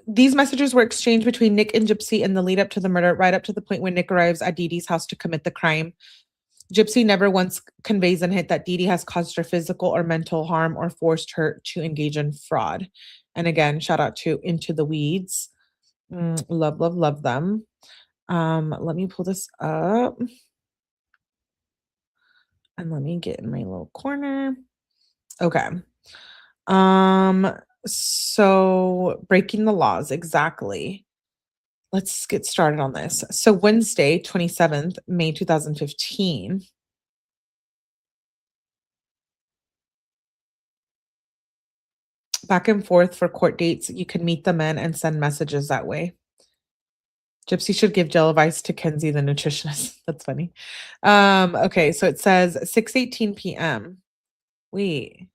these messages were exchanged between Nick and Gypsy in the lead up to the murder, right up to the point when Nick arrives at Dee Dee's house to commit the crime. Gypsy never once conveys and hint that Dee Dee has caused her physical or mental harm or forced her to engage in fraud. And again, shout out to Into the Weeds. Love, love, love them. Let me pull this up. And let me get in my little corner. Okay. So breaking the laws, exactly. Let's get started on this. So Wednesday, 27th, May 2015. Back and forth for court dates. You can meet the men and send messages that way. Gypsy should give gel advice to Kenzie, the nutritionist. That's funny. Okay, so it says 6:18 p.m. Wait.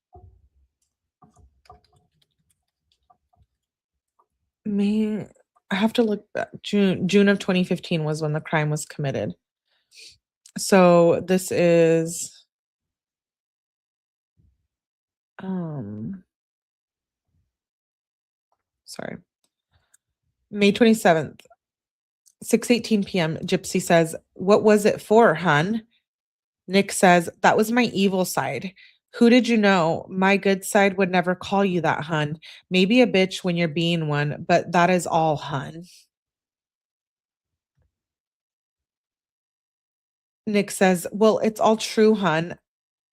I have to look back. June of 2015 was when the crime was committed. So this is sorry. May 27th, 6:18 p.m. Gypsy says, "What was it for, hun?" Nick says, "That was my evil side. Who did you know? My good side would never call you that, hun. Maybe a bitch when you're being one, but that is all, hun." Nick says, "Well, it's all true, hun.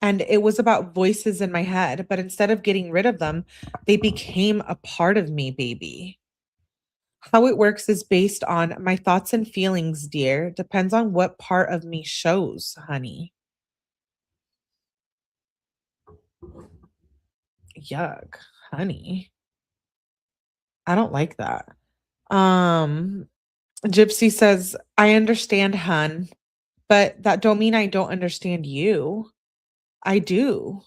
And it was about voices in my head, but instead of getting rid of them, they became a part of me, baby. How it works is based on my thoughts and feelings, dear. Depends on what part of me shows, honey." Yuck, honey. I don't like that. Gypsy says, "I understand, hun, but that don't mean I don't understand you. I do."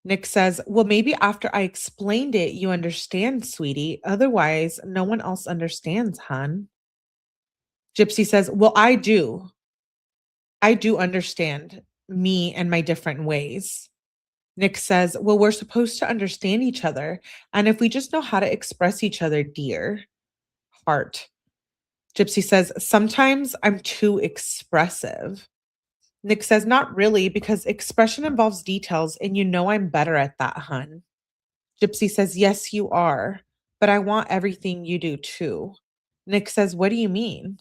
Nick says, "Well, maybe after I explained it, you understand, sweetie. Otherwise, no one else understands, hun." Gypsy says, "Well, I do. I do understand me and my different ways." Nick says, "Well, we're supposed to understand each other. And if we just know how to express each other, dear." Heart. Gypsy says, "Sometimes I'm too expressive." Nick says, "Not really, because expression involves details, and you know I'm better at that, hun." Gypsy says, "Yes, you are, but I want everything you do too." Nick says, "What do you mean?"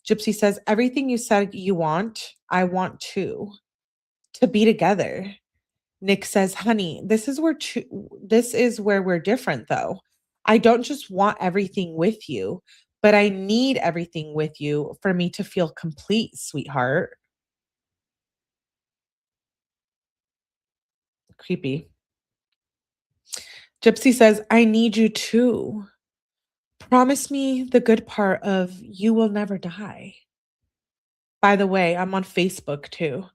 Gypsy says, "Everything you said you want, I want too. To be together." Nick says, "Honey, this is where we're different though. I don't just want everything with you, but I need everything with you for me to feel complete, sweetheart." Creepy. Gypsy says, "I need you too. Promise me the good part of you will never die. By the way, I'm on Facebook too."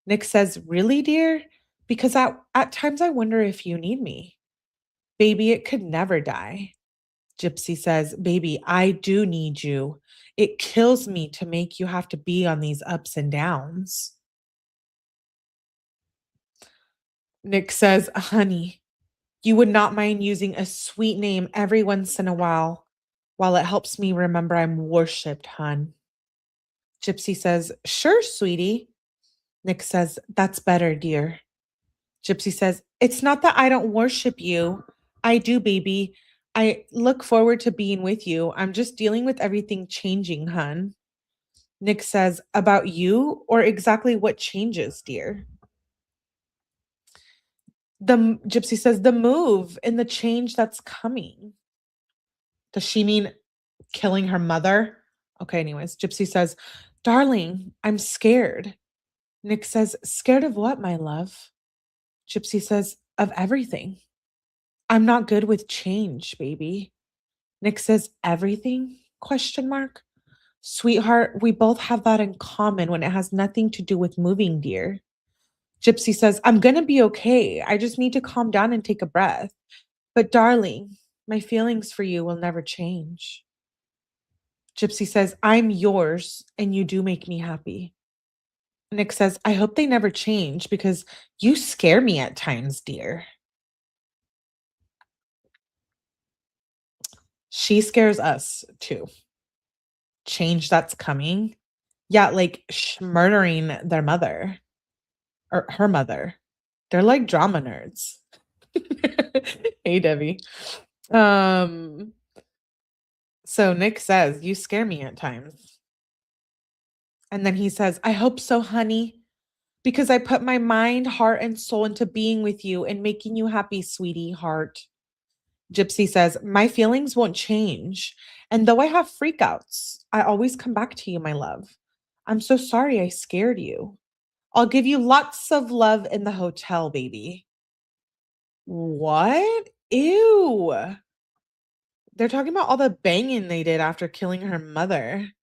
Nick says, "Really, dear? Because at times I wonder if you need me. Baby, it could never die." Gypsy says, "Baby, I do need you. It kills me to make you have to be on these ups and downs." Nick says, "Honey, you would not mind using a sweet name every once in a while it helps me remember I'm worshipped, hun." Gypsy says, "Sure, sweetie." Nick says, "That's better, dear." Gypsy says, "It's not that I don't worship you. I do, baby. I look forward to being with you. I'm just dealing with everything changing, hun." Nick says, "About you or exactly what changes, dear?" Gypsy says, "The move and the change that's coming." Does she mean killing her mother? Okay, anyways, Gypsy says, "Darling, I'm scared." Nick says, "Scared of what, my love?" Gypsy says, "Of everything. I'm not good with change, baby." Nick says, "Everything?" Question mark. "Sweetheart, we both have that in common when it has nothing to do with moving, dear." Gypsy says, "I'm going to be okay. I just need to calm down and take a breath. But darling, my feelings for you will never change." Gypsy says, "I'm yours and you do make me happy." Nick says, "I hope they never change because you scare me at times, dear." She scares us too. Change that's coming. Yeah, like murdering their mother or her mother. They're like drama nerds. Hey, Debbie. Um, so Nick says, "You scare me at times." And then he says, "I hope so, honey, because I put my mind, heart, and soul into being with you and making you happy, sweetie heart." Gypsy says, "My feelings won't change. And though I have freakouts, I always come back to you, my love. I'm so sorry I scared you. I'll give you lots of love in the hotel, baby." What? Ew. They're talking about all the banging they did after killing her mother.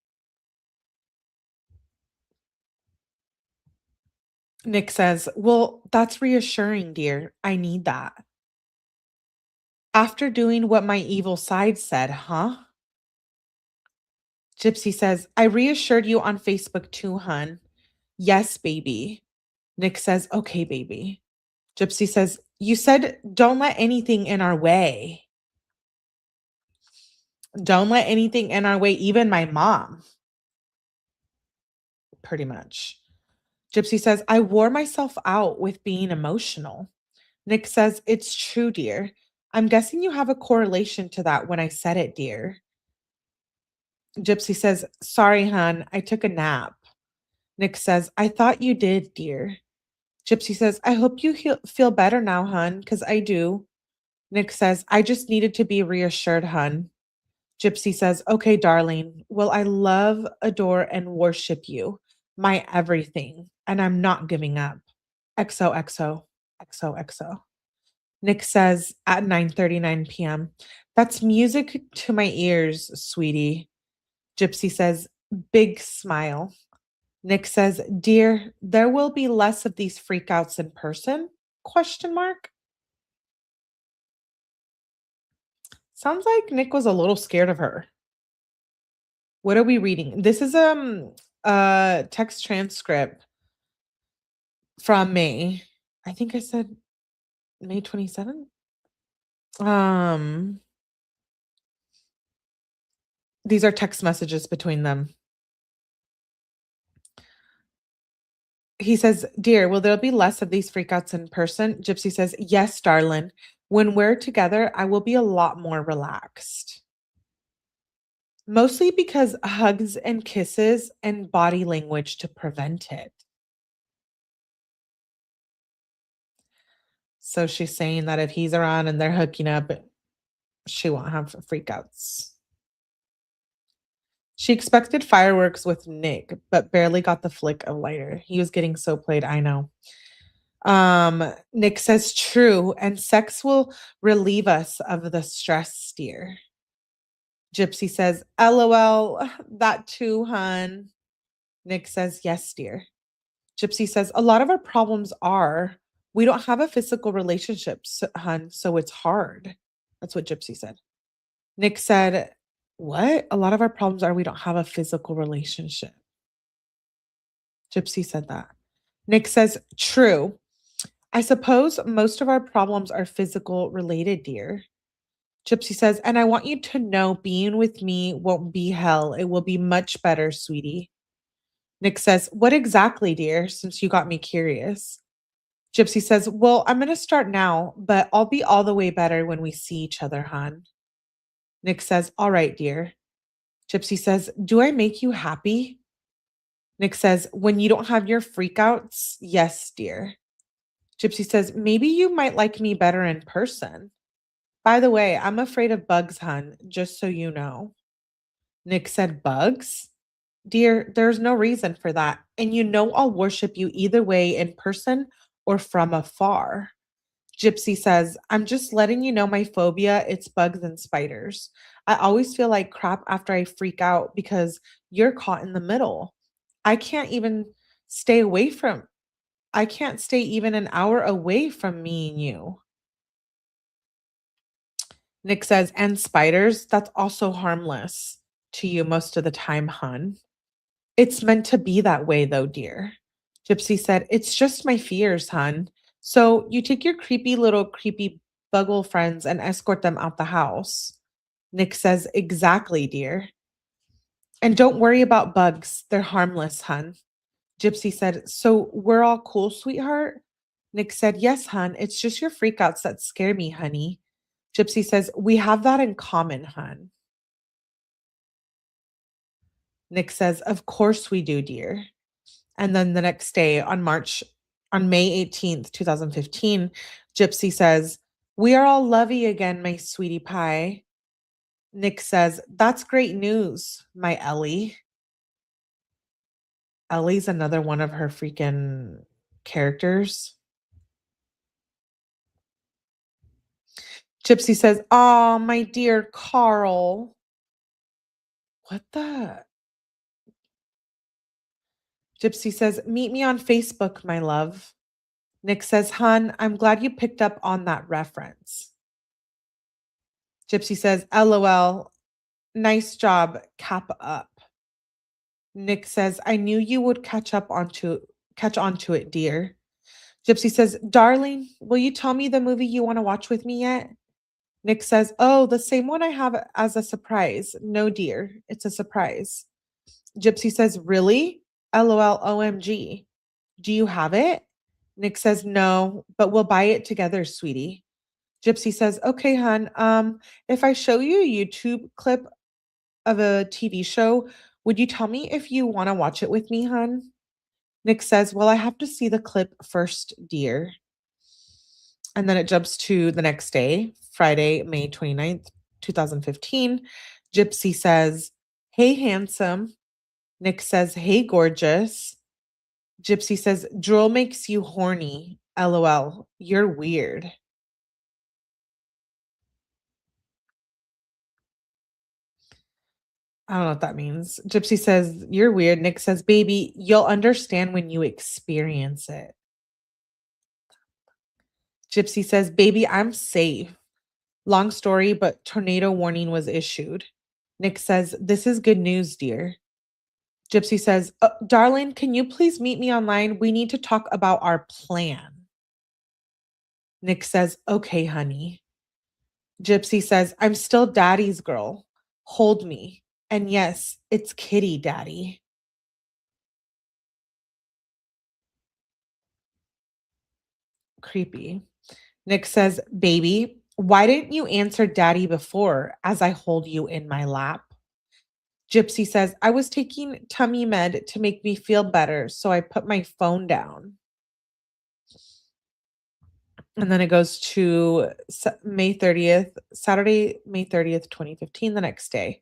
Nick says, "Well, that's reassuring, dear. I need that. After doing what my evil side said, huh?" Gypsy says, "I reassured you on Facebook too, hun." "Yes, baby." Nick says, "Okay, baby." Gypsy says, "You said don't let anything in our way." Don't let anything in our way, even my mom, pretty much. Gypsy says, "I wore myself out with being emotional." Nick says, "It's true, dear. I'm guessing you have a correlation to that when I said it, dear." Gypsy says, "Sorry, hon. I took a nap." Nick says, "I thought you did, dear." Gypsy says, "I hope you feel better now, hun, because I do." Nick says, "I just needed to be reassured, hun." Gypsy says, "Okay, darling. Well, I love, adore, and worship you, my everything, and I'm not giving up. XOXO, XOXO." Nick says at 9:39 p.m., "That's music to my ears, sweetie." Gypsy says, "Big smile." Nick says, "Dear, there will be less of these freakouts in person?" Question mark. Sounds like Nick was a little scared of her. What are we reading? This is a text transcript from May. I think I said May 27th. Um these are text messages between them. He says, "Dear, will there be less of these freakouts in person?" Gypsy says, "Yes, darling. When we're together, I will be a lot more relaxed." Mostly because hugs and kisses and body language to prevent it. So she's saying that if he's around and they're hooking up, she won't have freakouts. She expected fireworks with Nick, but barely got the flick of lighter. He was getting so played, I know. Nick says, "True, and sex will relieve us of the stress, dear." Gypsy says, "LOL, that too, hun." Nick says, "Yes, dear." Gypsy says, "A lot of our problems are we don't have a physical relationship, hun, so it's hard." That's what Gypsy said. Nick said, "What? A lot of our problems are we don't have a physical relationship." Gypsy said that. Nick says, "True. I suppose most of our problems are physical related, dear." Gypsy says, "And I want you to know being with me won't be hell. It will be much better, sweetie." Nick says, "What exactly, dear, since you got me curious?" Gypsy says, "Well, I'm going to start now, but I'll be all the way better when we see each other, hon." Nick says, "All right, dear." Gypsy says, "Do I make you happy?" Nick says, "When you don't have your freakouts, yes, dear." Gypsy says, "Maybe you might like me better in person. By the way, I'm afraid of bugs, hun, just so you know." Nick said, "Bugs?" "Dear, there's no reason for that. And you know I'll worship you either way in person or from afar." Gypsy says, "I'm just letting you know my phobia, it's bugs and spiders. I always feel like crap after I freak out because you're caught in the middle. I can't even stay away from I can't stay even an hour away from me and you." Nick says, "And spiders, that's also harmless to you most of the time, hun." "It's meant to be that way, though, dear." Gypsy said, "It's just my fears, hun. So you take your creepy little creepy buggle friends and escort them out the house." Nick says, exactly, dear. And don't worry about bugs. They're harmless, hun. Gypsy said, so we're all cool, sweetheart? Nick said, yes, hun. It's just your freakouts that scare me, honey. Gypsy says, we have that in common, hun. Nick says, of course we do, dear. And then the next day on May 18th, 2015, Gypsy says, we are all lovey again, my sweetie pie. Nick says, that's great news, my Ellie. Ellie's another one of her freaking characters. Gypsy says, oh, my dear Carl. What the? Gypsy says, meet me on Facebook, my love. Nick says, hun, I'm glad you picked up on that reference. Gypsy says, LOL, nice job, cap up. Nick says, I knew you would catch onto it, dear. Gypsy says, darling, will you tell me the movie you want to watch with me yet? Nick says, oh, the same one I have as a surprise. No, dear, it's a surprise. Gypsy says, really? LOL, OMG. Do you have it? Nick says, no, but we'll buy it together, sweetie. Gypsy says, okay, hun. If I show you a YouTube clip of a TV show, would you tell me if you want to watch it with me, hun? Nick says, well, I have to see the clip first, dear. And then it jumps to the next day, Friday, May 29th, 2015. Gypsy says, hey, handsome. Nick says, hey, gorgeous. Gypsy says, drool makes you horny. LOL, you're weird. I don't know what that means. Gypsy says, you're weird. Nick says, baby, you'll understand when you experience it. Gypsy says, baby, I'm safe. Long story, but tornado warning was issued. Nick says, this is good news, dear. Gypsy says, darling, can you please meet me online? We need to talk about our plan. Nick says, okay, honey. Gypsy says, I'm still daddy's girl. Hold me. And yes, it's kitty daddy. Creepy. Nick says, baby, why didn't you answer daddy before as I hold you in my lap? Gypsy says, I was taking tummy med to make me feel better, so I put my phone down. And then it goes to May 30th, Saturday, May 30th, 2015, the next day.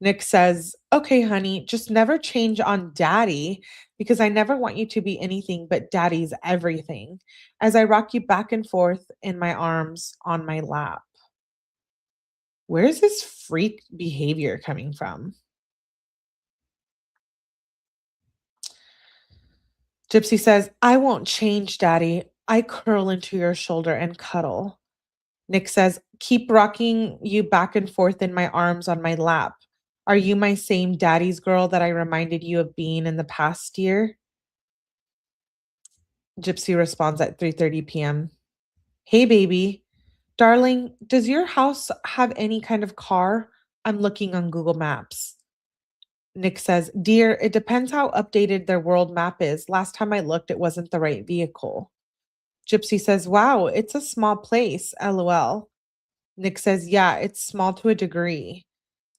Nick says, okay, honey, just never change on daddy because I never want you to be anything but daddy's everything as I rock you back and forth in my arms on my lap. Where is this freak behavior coming from? Gypsy says, I won't change, daddy. I curl into your shoulder and cuddle. Nick says, keep rocking you back and forth in my arms on my lap. Are you my same daddy's girl that I reminded you of being in the past year? Gypsy responds at 3:30 p.m. Hey, baby. Darling, does your house have any kind of car? I'm looking on Google Maps. Nick says, dear, it depends how updated their world map is. Last time I looked, it wasn't the right vehicle. Gypsy says, wow, it's a small place. LOL. Nick says, yeah, it's small to a degree.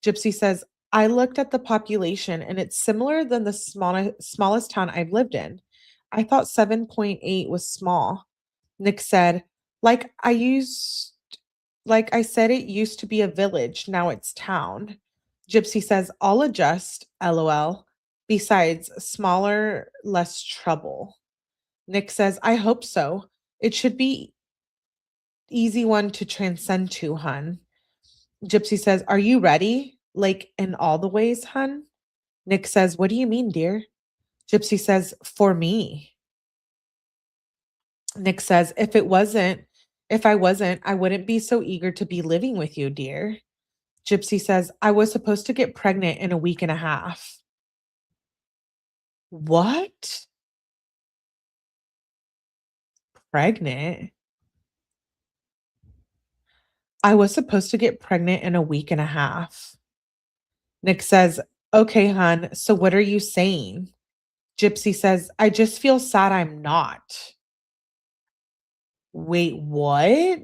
Gypsy says, I looked at the population and it's similar than the smallest town I've lived in. I thought 7.8 was small. Nick said, like I used like I said, it used to be a village, now it's town. Gypsy says, I'll adjust, LOL. Besides, smaller, less trouble. Nick says, I hope so. It should be easy one to transcend to, hun. Gypsy says, are you ready? Like in all the ways, hun? Nick says, what do you mean, dear? Gypsy says, for me. Nick says, if I wasn't, I wouldn't be so eager to be living with you, dear. Gypsy says, I was supposed to get pregnant in a week and a half. What? Pregnant? I was supposed to get pregnant in a week and a half. Nick says, okay, hun, so what are you saying? Gypsy says, I just feel sad I'm not. Wait, what?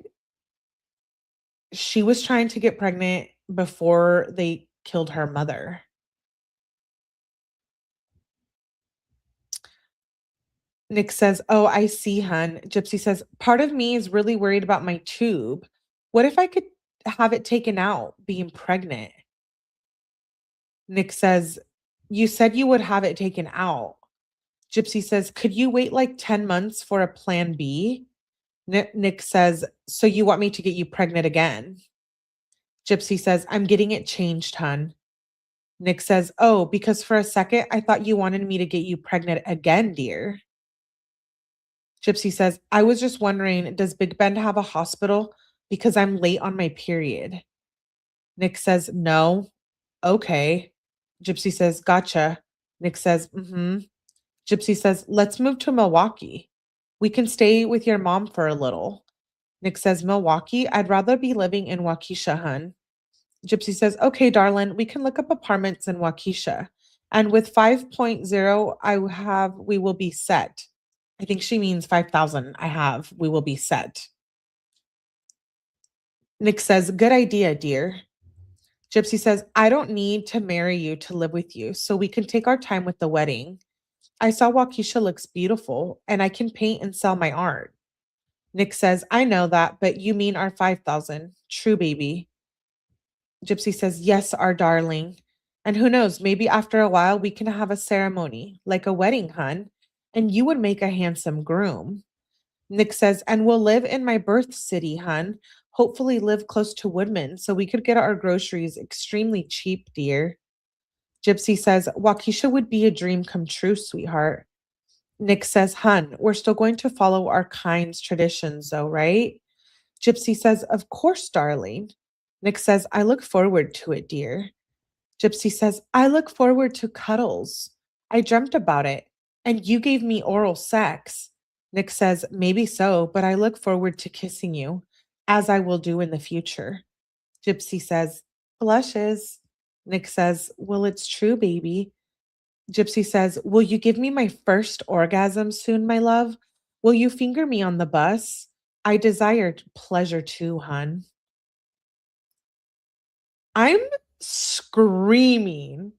She was trying to get pregnant before they killed her mother. Nick says, oh, I see, hun. Gypsy says, part of me is really worried about my tube. What if I could have it taken out being pregnant? Nick says, you said you would have it taken out. Gypsy says, could you wait like 10 months for a plan B? Nick says, so you want me to get you pregnant again? Gypsy says, I'm getting it changed, hun. Nick says, oh, because for a second I thought you wanted me to get you pregnant again, dear. Gypsy says, I was just wondering, does Big Bend have a hospital? Because I'm late on my period. Nick says, no. Okay. Gypsy says, gotcha. Nick says, mm-hmm. Gypsy says, let's move to Milwaukee. We can stay with your mom for a little. Nick says, Milwaukee? I'd rather be living in Waukesha, hun. Gypsy says, okay, darling, we can look up apartments in Waukesha. And with 5.0, we will be set. I think she means 5,000. We will be set. Nick says, good idea, dear. Gypsy says, I don't need to marry you to live with you, so we can take our time with the wedding. I saw Waukesha looks beautiful, and I can paint and sell my art. Nick says, I know that, but you mean our 5,000. True, baby. Gypsy says, yes, our darling. And who knows, maybe after a while we can have a ceremony, like a wedding, hun, and you would make a handsome groom. Nick says, and we'll live in my birth city, hun. Hopefully live close to Woodman so we could get our groceries extremely cheap, dear. Gypsy says, Waukesha would be a dream come true, sweetheart. Nick says, hun, we're still going to follow our kind's traditions, though, right? Gypsy says, of course, darling. Nick says, I look forward to it, dear. Gypsy says, I look forward to cuddles. I dreamt about it, and you gave me oral sex. Nick says, maybe so, but I look forward to kissing you, as I will do in the future. Gypsy says, blushes. Nick says, well, it's true, baby. Gypsy says, will you give me my first orgasm soon, my love? Will you finger me on the bus? I desire pleasure too, hun. I'm screaming.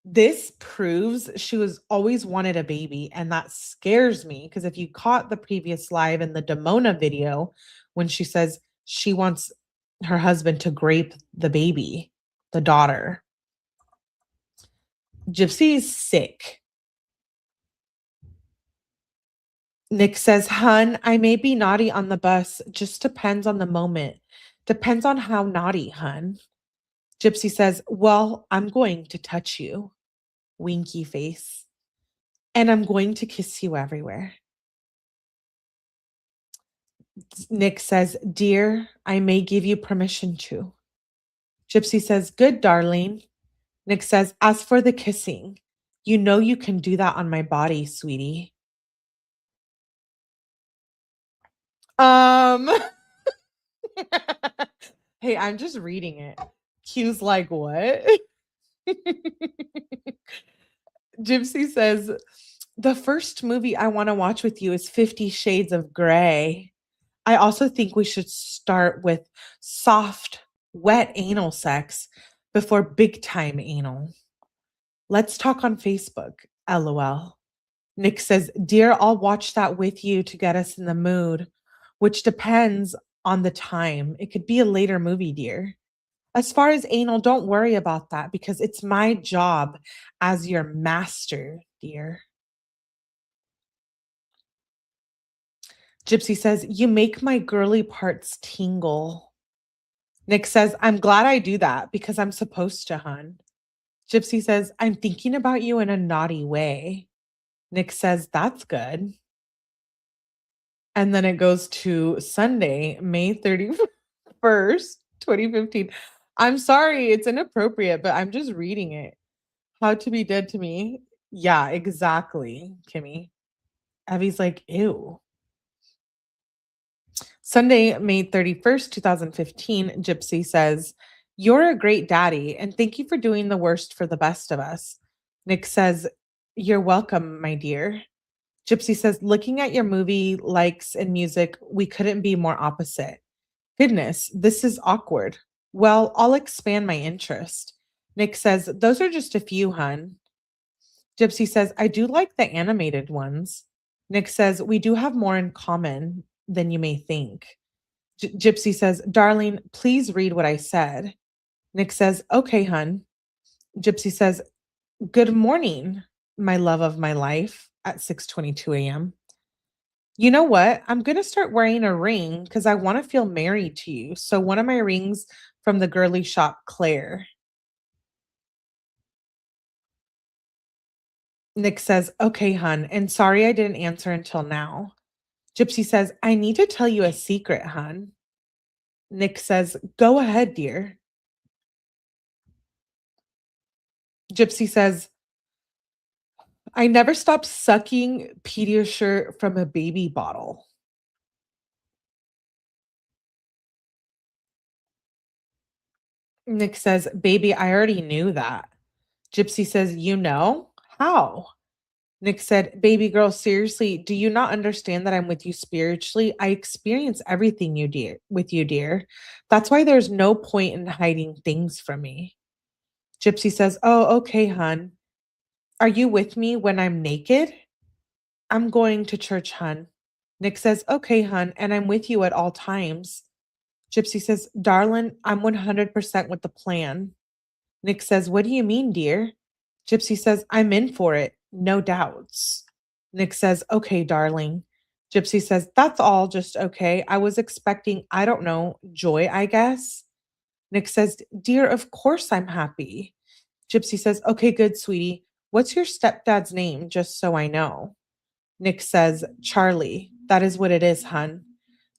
This proves she was always wanted a baby, and that scares me because if you caught the previous live in the Demona video when she says she wants her husband to grape the baby, the daughter. Gypsy is sick. Nick says, hun, I may be naughty on the bus. Just depends on the moment. Depends on how naughty, hun. Gypsy says, well, I'm going to touch you. Winky face. And I'm going to kiss you everywhere. Nick says, dear, I may give you permission to. Gypsy says, good, darling. Nick says, as for the kissing, you know you can do that on my body, sweetie. Um, hey, I'm just reading it. Q's like, what? Gypsy says, the first movie I want to watch with you is 50 Shades of Grey. I also think we should start with soft, wet anal sex before big time anal. Let's talk on Facebook. LOL. Nick says, dear, I'll watch that with you to get us in the mood, which depends on the time. It could be a later movie, dear. As far as anal, don't worry about that because it's my job as your master, dear. Gypsy says, you make my girly parts tingle. Nick says, I'm glad I do that because I'm supposed to, hun. Gypsy says, I'm thinking about you in a naughty way. Nick says, that's good. And then it goes to Sunday, May 31st, 2015. I'm sorry, it's inappropriate, but I'm just reading it. How to be dead to me. Yeah, exactly, Kimmy. Evie's like, ew. Sunday, May 31st, 2015, Gypsy says, "You're a great daddy, and thank you for doing the worst for the best of us." Nick says, "You're welcome, my dear." Gypsy says, "Looking at your movie likes and music, we couldn't be more opposite." Goodness, this is awkward. Well, I'll expand my interest. Nick says, "Those are just a few, hun." Gypsy says, "I do like the animated ones." Nick says, "We do have more in common than you may think." Gypsy says, "Darling, please read what I said." Nick says, "Okay, hun." Gypsy says, "Good morning, my love of my life," at 6:22 a.m. "You know what? I'm going to start wearing a ring because I want to feel married to you. So one of my rings from the girly shop, Claire." Nick says, "Okay, hun, and sorry I didn't answer until now." Gypsy says, "I need to tell you a secret, hun." Nick says, "Go ahead, dear." Gypsy says, "I never stopped sucking Pediasure from a baby bottle." Nick says, "Baby, I already knew that." Gypsy says, "You know? How?" Nick said, "Baby girl, seriously, do you not understand that I'm with you spiritually? I experience everything you dear with you, dear. That's why there's no point in hiding things from me." Gypsy says, "Oh, okay, hun. Are you with me when I'm naked?" "I'm going to church, hun." Nick says, "Okay, hun, and I'm with you at all times." Gypsy says, "Darling, I'm 100% with the plan." Nick says, "What do you mean, dear?" Gypsy says, "I'm in for it. No doubts." Nick says, "Okay, darling." Gypsy says, "That's all just okay. I was expecting, I don't know, joy, I guess." Nick says, "Dear, of course I'm happy." Gypsy says, "Okay, good, sweetie. What's your stepdad's name, just so I know?" Nick says, "Charlie. That is what it is, hun."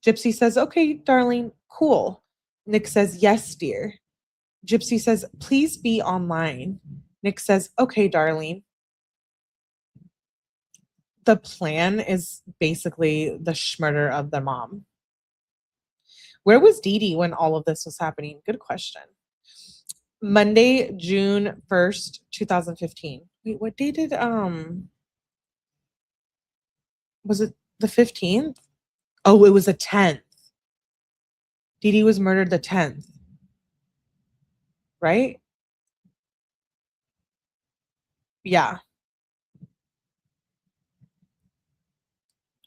Gypsy says, "Okay, darling, cool." Nick says, "Yes, dear." Gypsy says, "Please be online." Nick says, "Okay, darling." The plan is basically the schmurder of the mom. Where was Dee Dee when all of this was happening? Good question. Monday, June 1st, 2015. Wait, what day did was it the 15th? Oh, it was the 10th. Dee Dee was murdered the 10th, right? Yeah.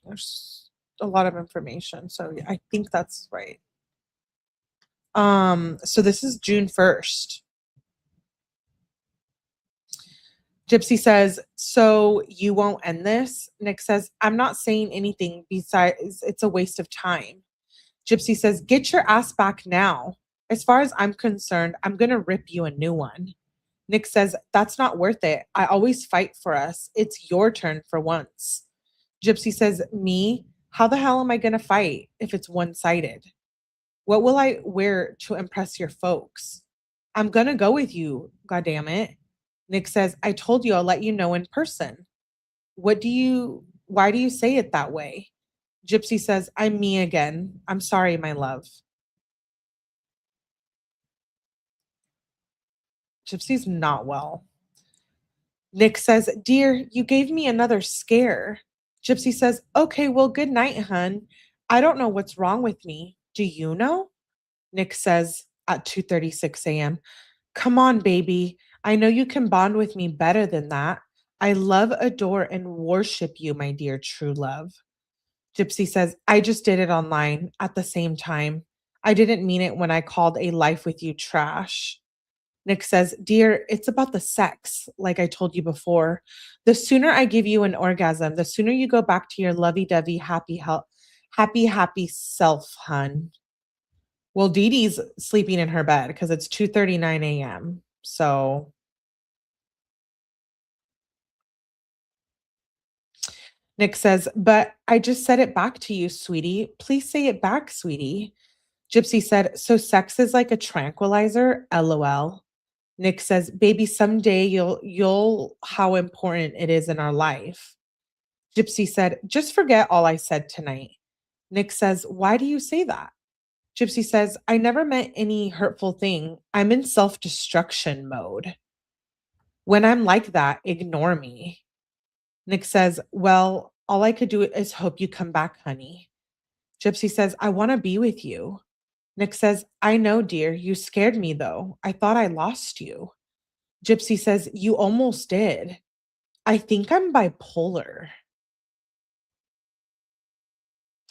There's a lot of information. So yeah, I think that's right. So this is June 1st. Gypsy says, "So you won't end this?" Nick says, "I'm not saying anything besides it's a waste of time." Gypsy says, "Get your ass back now. As far as I'm concerned, I'm going to rip you a new one." Nick says, "That's not worth it. I always fight for us. It's your turn for once." Gypsy says, "Me? How the hell am I going to fight if it's one sided? What will I wear to impress your folks? I'm going to go with you, goddammit." Nick says, "I told you I'll let you know in person." Why do you say it that way?" Gypsy says, "I'm me again. I'm sorry, my love." Gypsy's not well. Nick says, "Dear, you gave me another scare." Gypsy says, "Okay, well, good night, hun. I don't know what's wrong with me. Do you know?" Nick says at 2:36 a.m., "Come on, baby. I know you can bond with me better than that. I love, adore, and worship you, my dear true love." Gypsy says, "I just did it online at the same time. I didn't mean it when I called a life with you trash." Nick says, "Dear, it's about the sex, like I told you before. The sooner I give you an orgasm, the sooner you go back to your lovey-dovey, happy self, hun." Well, Dee Dee's sleeping in her bed because it's 2:39 a.m. So Nick says, "But I just said it back to you, sweetie. Please say it back, sweetie." Gypsy said, "So sex is like a tranquilizer? LOL." Nick says, "Baby, someday you'll how important it is in our life." Gypsy said, "Just forget all I said tonight." Nick says, why do you say that? Gypsy says, I never meant any hurtful thing. I'm in self destruction mode. When I'm like that, ignore me. Nick says, well, all I could do is hope you come back, honey. Gypsy says, I want to be with you. Nick says, I know, dear. You scared me, though. I thought I lost you. Gypsy says, you almost did. I think I'm bipolar.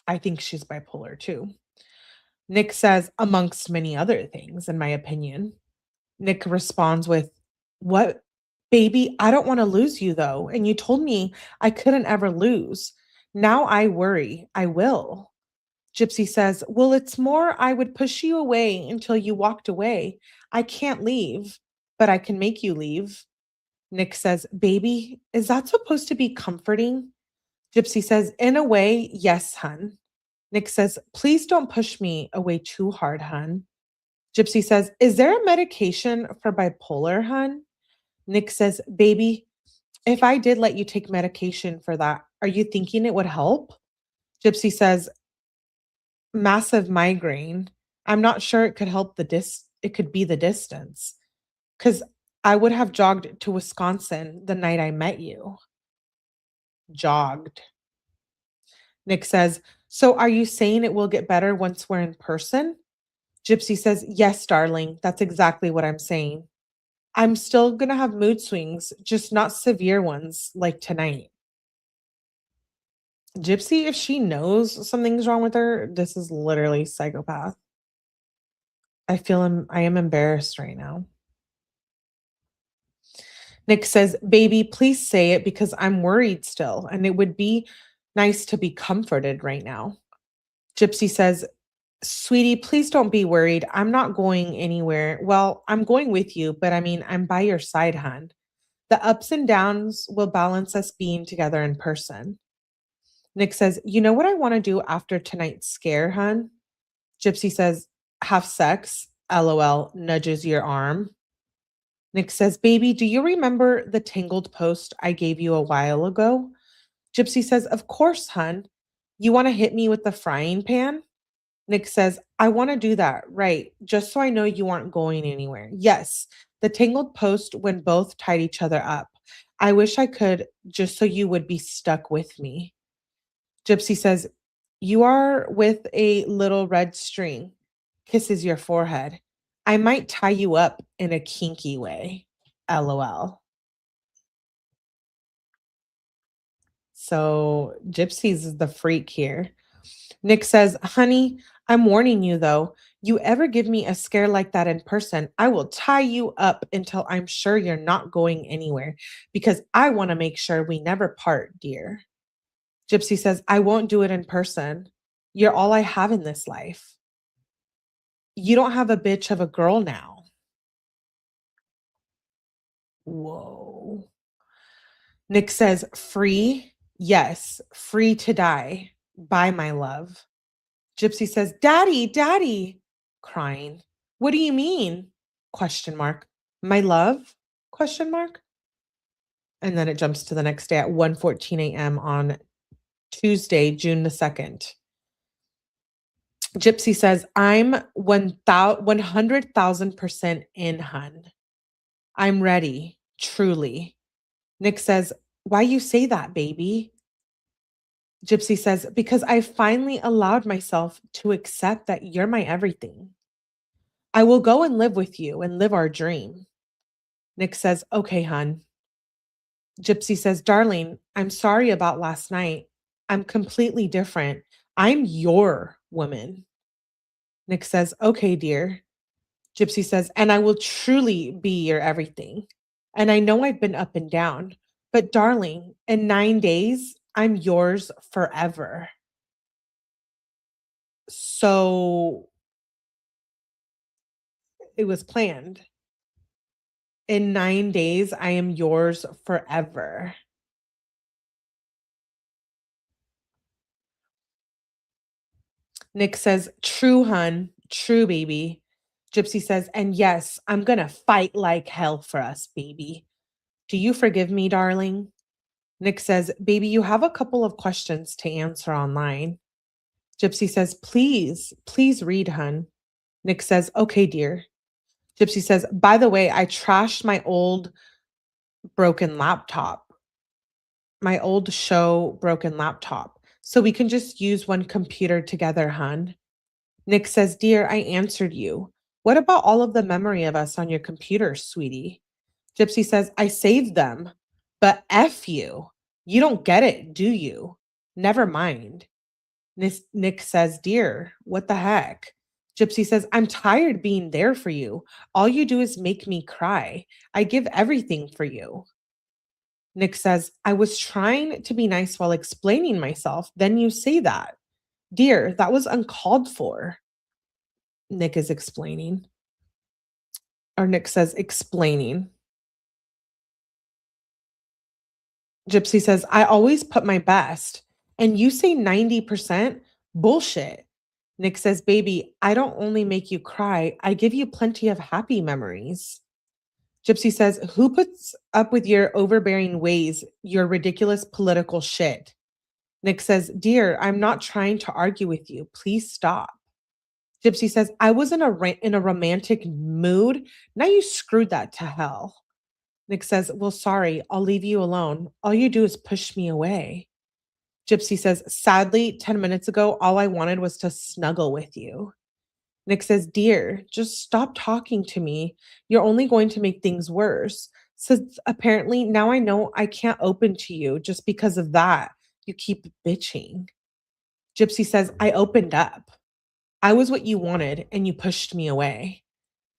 I think she's bipolar too. Nick says, amongst many other things, in my opinion. Nick responds with, what? Baby, I don't want to lose you, though. And you told me I couldn't ever lose. Now I worry. I will. Gypsy says, well, it's more I would push you away until you walked away. I can't leave, but I can make you leave. Nick says, baby, is that supposed to be comforting? Gypsy says, in a way, yes, hun. Nick says, please don't push me away too hard, hun. Gypsy says, is there a medication for bipolar, hun? Nick says, baby, if I did let you take medication for that, are you thinking it would help? Gypsy says, massive migraine. I'm not sure it could help it could be the distance. Because I would have jogged to Wisconsin the night I met you. Jogged. Nick says, so are you saying it will get better once we're in person? Gypsy says, yes, darling. That's exactly what I'm saying. I'm still going to have mood swings, just not severe ones like tonight. Gypsy, if she knows something's wrong with her, this is literally psychopath. I am embarrassed right now. Nick says, baby, please say it because I'm worried still, and it would be nice to be comforted right now. Gypsy says, sweetie, please don't be worried. I'm not going anywhere. Well, I'm going with you, but I mean, I'm by your side, hon. The ups and downs will balance us being together in person. Nick says, you know what I want to do after tonight's scare, hun? Gypsy says, have sex. LOL, nudges your arm. Nick says, baby, do you remember the tangled post I gave you a while ago? Gypsy says, of course, hun. You want to hit me with the frying pan? Nick says, I want to do that, right, just so I know you aren't going anywhere. Yes, the tangled post when both tied each other up. I wish I could, just so you would be stuck with me. Gypsy says, you are with a little red string, kisses your forehead. I might tie you up in a kinky way. LOL. So Gypsy's the freak here. Nick says, honey, I'm warning you though. You ever give me a scare like that in person, I will tie you up until I'm sure you're not going anywhere because I want to make sure we never part, dear. Gypsy says, I won't do it in person. You're all I have in this life. You don't have a bitch of a girl now. Whoa. Nick says, free? Yes, free to die. Bye, my love. Gypsy says, daddy, daddy, crying. What do you mean? Question mark. My love? Question mark. And then it jumps to the next day at 1:14 a.m. on Tuesday, June the 2nd. Gypsy says, I'm 100,000% in, hun. I'm ready, truly. Nick says, why you say that, baby? Gypsy says, because I finally allowed myself to accept that you're my everything. I will go and live with you and live our dream. Nick says, okay, hun. Gypsy says, darling, I'm sorry about last night. I'm completely different. I'm your woman. Nick says, okay, dear. Gypsy says, and I will truly be your everything. And I know I've been up and down, but darling, in 9 days, I'm yours forever. So it was planned. In 9 days, I am yours forever. Nick says, true, hun. True, baby. Gypsy says, and yes, I'm going to fight like hell for us, baby. Do you forgive me, darling? Nick says, baby, you have a couple of questions to answer online. Gypsy says, please read, hun. Nick says, okay, dear. Gypsy says, by the way, I trashed my old broken laptop, my old show broken laptop. So we can just use one computer together, hun. Nick says, dear, I answered you. What about all of the memory of us on your computer, sweetie? Gypsy says, I saved them, but F you. You don't get it, do you? Never mind. Nick says, dear, what the heck? Gypsy says, I'm tired being there for you. All you do is make me cry. I give everything for you. Nick says, I was trying to be nice while explaining myself. Then you say that. Dear, that was uncalled for. Nick is explaining. Or Nick says, explaining. Gypsy says, I always put my best. And you say 90%? Bullshit. Nick says, baby, I don't only make you cry, I give you plenty of happy memories. Gypsy says, who puts up with your overbearing ways, your ridiculous political shit? Nick says, dear, I'm not trying to argue with you. Please stop. Gypsy says, I was in a romantic mood. Now you screwed that to hell. Nick says, well, sorry, I'll leave you alone. All you do is push me away. Gypsy says, sadly, 10 minutes ago, all I wanted was to snuggle with you. Nick says, dear, just stop talking to me. You're only going to make things worse. Since apparently now I know I can't open to you just because of that. You keep bitching. Gypsy says, I opened up. I was what you wanted and you pushed me away.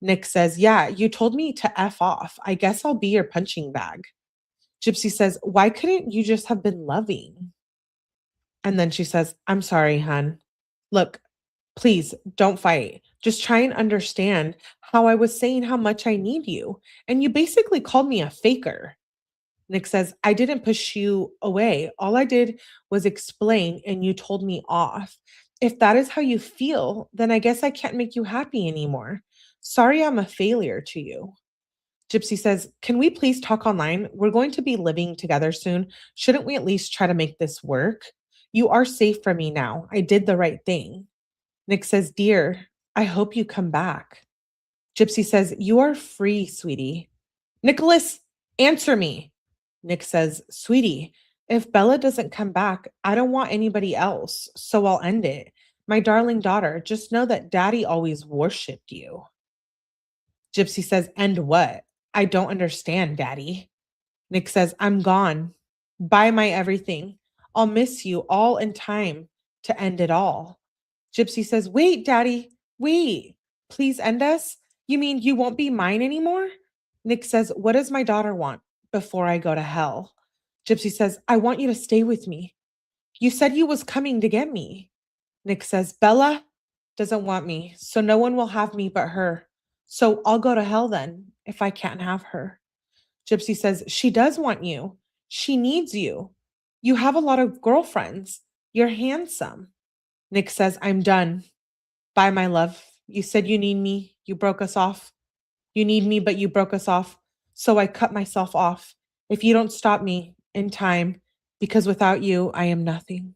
Nick says, yeah, you told me to F off. I guess I'll be your punching bag. Gypsy says, why couldn't you just have been loving? And then she says, I'm sorry, hun. Look, please don't fight. Just try and understand how I was saying how much I need you. And you basically called me a faker. Nick says, I didn't push you away. All I did was explain and you told me off. If that is how you feel, then I guess I can't make you happy anymore. Sorry, I'm a failure to you. Gypsy says, can we please talk online? We're going to be living together soon. Shouldn't we at least try to make this work? You are safe for me now. I did the right thing. Nick says, dear, I hope you come back. Gypsy says, you are free, sweetie. Nicholas, answer me. Nick says, sweetie, if Bella doesn't come back, I don't want anybody else, so I'll end it. My darling daughter, just know that daddy always worshipped you. Gypsy says, end what? I don't understand, daddy. Nick says, I'm gone. Bye, my everything. I'll miss you all in time to end it all. Gypsy says, wait, daddy, wait. Please end us? You mean you won't be mine anymore? Nick says, what does my daughter want before I go to hell? Gypsy says, I want you to stay with me. You said you was coming to get me. Nick says, Bella doesn't want me, so no one will have me but her. So I'll go to hell then if I can't have her. Gypsy says, she does want you. She needs you. You have a lot of girlfriends. You're handsome. Nick says, I'm done. Bye, my love. You said you need me. You broke us off. You need me, but you broke us off. So I cut myself off. If you don't stop me in time, because without you, I am nothing.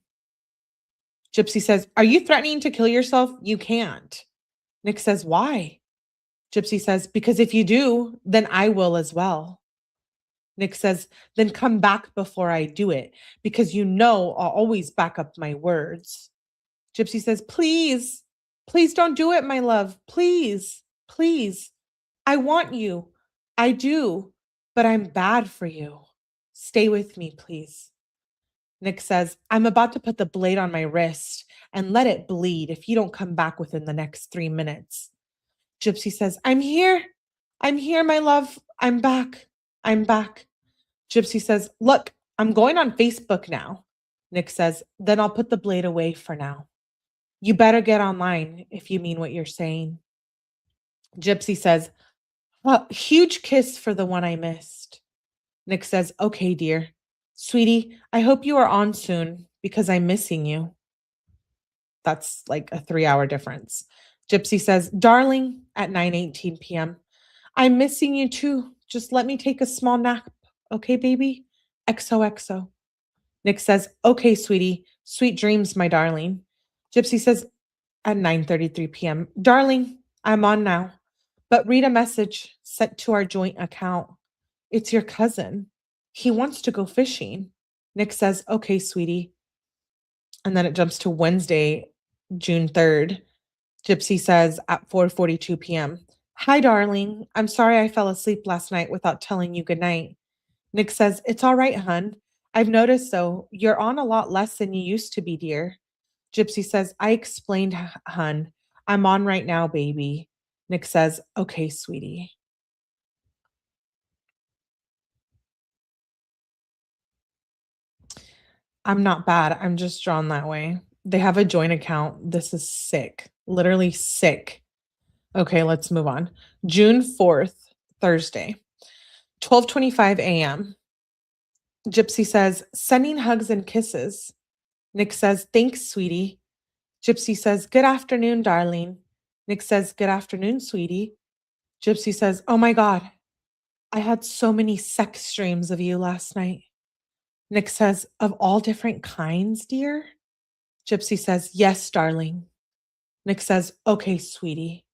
Gypsy says, are you threatening to kill yourself? You can't. Nick says, why? Gypsy says, because if you do, then I will as well. Nick says, then come back before I do it, because you know I'll always back up my words. Gypsy says, please, please don't do it, my love. Please, please. I want you. I do, but I'm bad for you. Stay with me, please. Nick says, I'm about to put the blade on my wrist and let it bleed if you don't come back within the next 3 minutes. Gypsy says, I'm here. I'm here, my love. I'm back. I'm back. Gypsy says, look, I'm going on Facebook now. Nick says, then I'll put the blade away for now. You better get online if you mean what you're saying. Gypsy says, huge kiss for the one I missed. Nick says, okay, dear. Sweetie, I hope you are on soon because I'm missing you. That's like a 3-hour difference. Gypsy says, darling, at 9:18 p.m. I'm missing you too. Just let me take a small nap. Okay, baby? XOXO. Nick says, okay, sweetie. Sweet dreams, my darling. Gypsy says at 9:33 p.m., Darling, I'm on now, but read a message sent to our joint account. It's your cousin. He wants to go fishing. Nick says, okay, sweetie. And then it jumps to Wednesday, June 3rd. Gypsy says at 4:42 p.m., Hi, darling. I'm sorry I fell asleep last night without telling you goodnight. Nick says, It's all right, hun. I've noticed, though, you're on a lot less than you used to be, dear. Gypsy says, I explained, hun. I'm on right now, baby. Nick says, Okay, sweetie. I'm not bad. I'm just drawn that way. They have a joint account. This is sick. Literally sick. Okay, let's move on. June 4th, Thursday, 12:25 a.m. Gypsy says, sending hugs and kisses. Nick says, thanks, sweetie. Gypsy says, good afternoon, darling. Nick says, good afternoon, sweetie. Gypsy says, oh my God, I had so many sex dreams of you last night. Nick says, of all different kinds, dear? Gypsy says, yes, darling. Nick says, okay, sweetie.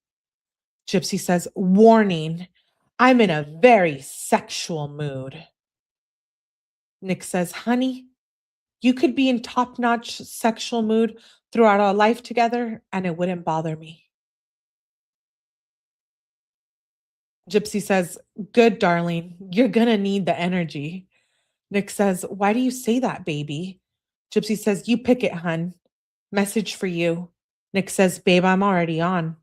Gypsy says, warning, I'm in a very sexual mood. Nick says, honey, you could be in top-notch sexual mood throughout our life together, and it wouldn't bother me. Gypsy says, good, darling. You're gonna need the energy. Nick says, why do you say that, baby? Gypsy says, you pick it, hun. Message for you. Nick says, babe, I'm already on.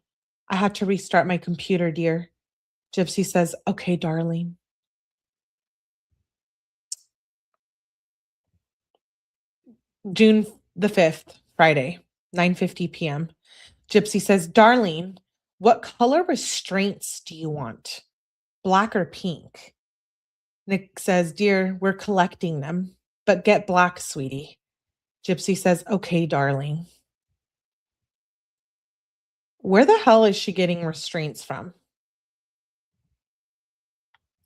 I had to restart my computer, dear. Gypsy says, okay, darling. June the 5th, Friday, 9:50 p.m. Gypsy says, darling, what color restraints do you want? Black or pink? Nick says, dear, we're collecting them, but get black, sweetie. Gypsy says, okay, darling. Where the hell is she getting restraints from?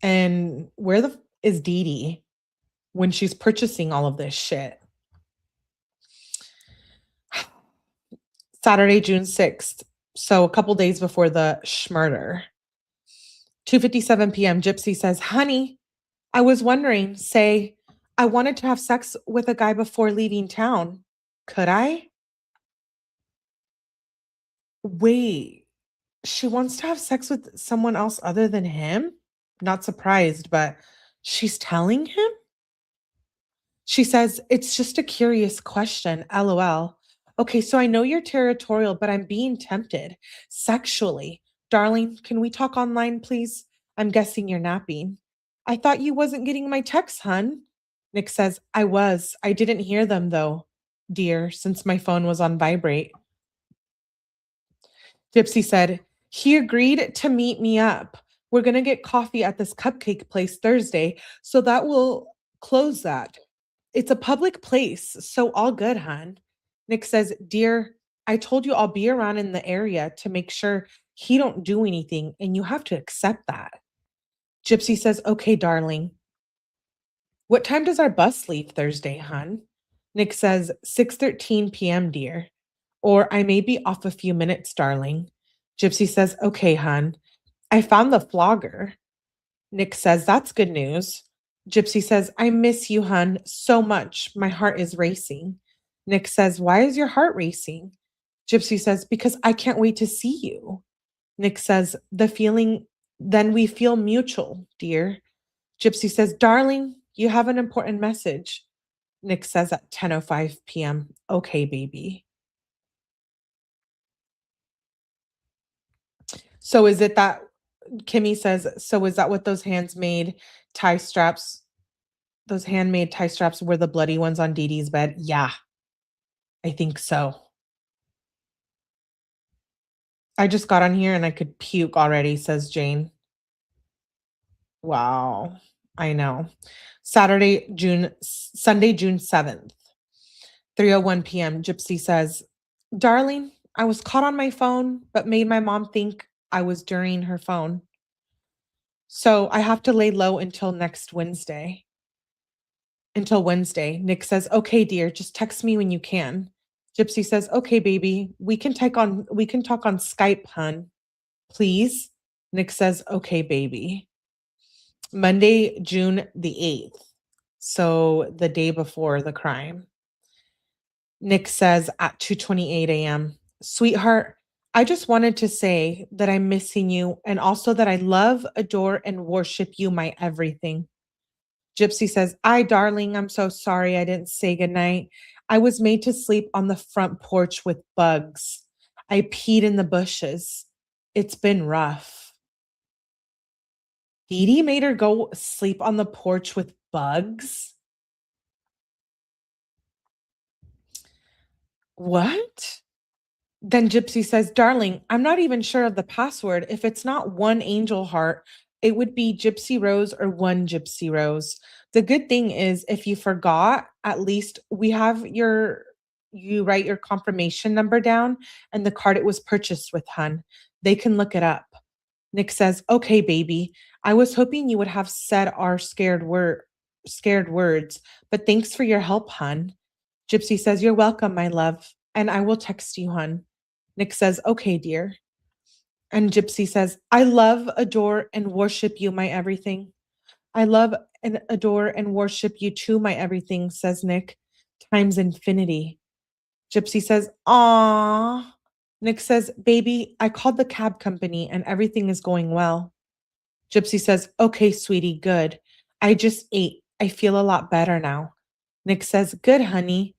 And where the is Dee Dee when she's purchasing all of this shit? Saturday, June 6th. So a couple days before the schmurder. 2:57 p.m. Gypsy says, honey, I was wondering, say, I wanted to have sex with a guy before leaving town. Could I? Wait, she wants to have sex with someone else other than him? Not surprised, but she's telling him? She says, it's just a curious question, LOL. Okay, so I know you're territorial, but I'm being tempted sexually. Darling, can we talk online, please? I'm guessing you're napping. I thought you wasn't getting my texts, hun. Nick says, I was. I didn't hear them, though, dear, since my phone was on vibrate. Gypsy said, he agreed to meet me up. We're going to get coffee at this cupcake place Thursday, so that will close that. It's a public place, so all good, hun. Nick says, dear, I told you I'll be around in the area to make sure he don't do anything, and you have to accept that. Gypsy says, okay, darling. What time does our bus leave Thursday, hun? Nick says, 6:13 p.m., dear. Or I may be off a few minutes, darling. Gypsy says, okay, hun. I found the flogger. Nick says, that's good news. Gypsy says, I miss you, hun, so much. My heart is racing. Nick says, why is your heart racing? Gypsy says, because I can't wait to see you. Nick says, then we feel mutual, dear. Gypsy says, darling, you have an important message. Nick says at 10:05 p.m., okay, baby. So is it that Kimmy says, so is that what those handmade tie straps, those handmade tie straps were the bloody ones on Dee Dee's bed? Yeah, I think so. I just got on here and I could puke already, says Jane. Wow. I know. Sunday, June 7th, 3:01 p.m. Gypsy says, darling, I was caught on my phone, but made my mom think I was during her phone. So I have to lay low until Wednesday. Nick says, okay, dear, just text me when you can. Gypsy says, okay, baby, we can talk on Skype, hun. Please. Nick says, okay, baby. Monday, June the 8th. So the day before the crime. Nick says at 2:28 a.m., sweetheart, I just wanted to say that I'm missing you and also that I love, adore, and worship you, my everything. Gypsy says, darling, I'm so sorry I didn't say goodnight. I was made to sleep on the front porch with bugs. I peed in the bushes. It's been rough. Dee Dee made her go sleep on the porch with bugs? What? Then Gypsy says, darling, I'm not even sure of the password. If it's not one angel heart, it would be Gypsy Rose or one Gypsy Rose. The good thing is, if you forgot, at least we have you write your confirmation number down and the card it was purchased with, hun. They can look it up. Nick says, okay, baby. I was hoping you would have said our scared words, but thanks for your help, hun. Gypsy says, you're welcome, my love. And I will text you, hun. Nick says, okay, dear. And Gypsy says, I love, adore, and worship you, my everything. I love and adore and worship you too, my everything, says Nick, times infinity. Gypsy says, aw. Nick says, baby, I called the cab company and everything is going well. Gypsy says, okay, sweetie, good. I just ate. I feel a lot better now. Nick says, good, honey.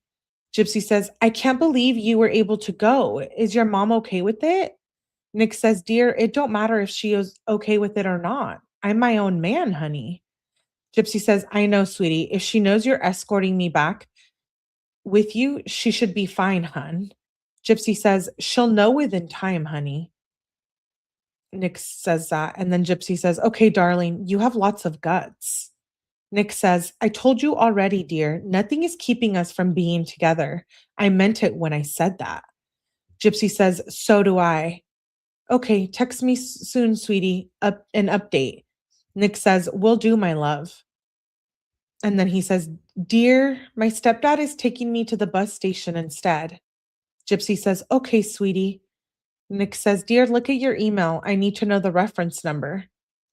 Gypsy says, I can't believe you were able to go. Is your mom okay with it? Nick says, dear, it don't matter if she is okay with it or not. I'm my own man, honey. Gypsy says, I know, sweetie. If she knows you're escorting me back with you, she should be fine, hun. Gypsy says, she'll know within time, honey. Nick says that. And then Gypsy says, okay, darling, you have lots of guts. Nick says, I told you already, dear, nothing is keeping us from being together. I meant it when I said that. Gypsy says, so do I. Okay, text me soon, sweetie, an update. Nick says, will do, my love. And then he says, dear, my stepdad is taking me to the bus station instead. Gypsy says, okay, sweetie. Nick says, dear, look at your email. I need to know the reference number.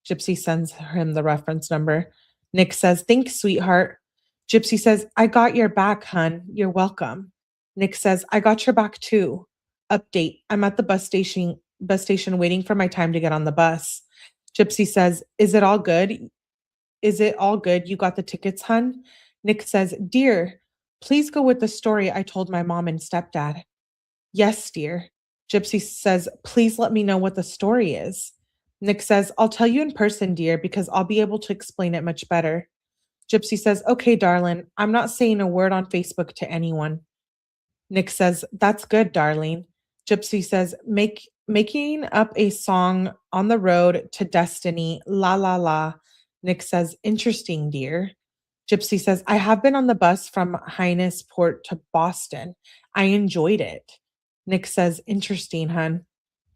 Gypsy sends him the reference number. Nick says, thanks, sweetheart. Gypsy says, I got your back, hun. You're welcome. Nick says, I got your back too. Update. I'm at the bus station waiting for my time to get on the bus. Gypsy says, is it all good? Is it all good? You got the tickets, hun? Nick says, dear, please go with the story I told my mom and stepdad. Yes, dear. Gypsy says, please let me know what the story is. Nick says, I'll tell you in person, dear, because I'll be able to explain it much better. Gypsy says, okay, darling, I'm not saying a word on Facebook to anyone. Nick says, that's good, darling. Gypsy says, making up a song on the road to destiny, la la la. Nick says, interesting, dear. Gypsy says, I have been on the bus from Hyannisport to Boston. I enjoyed it. Nick says, interesting, hun.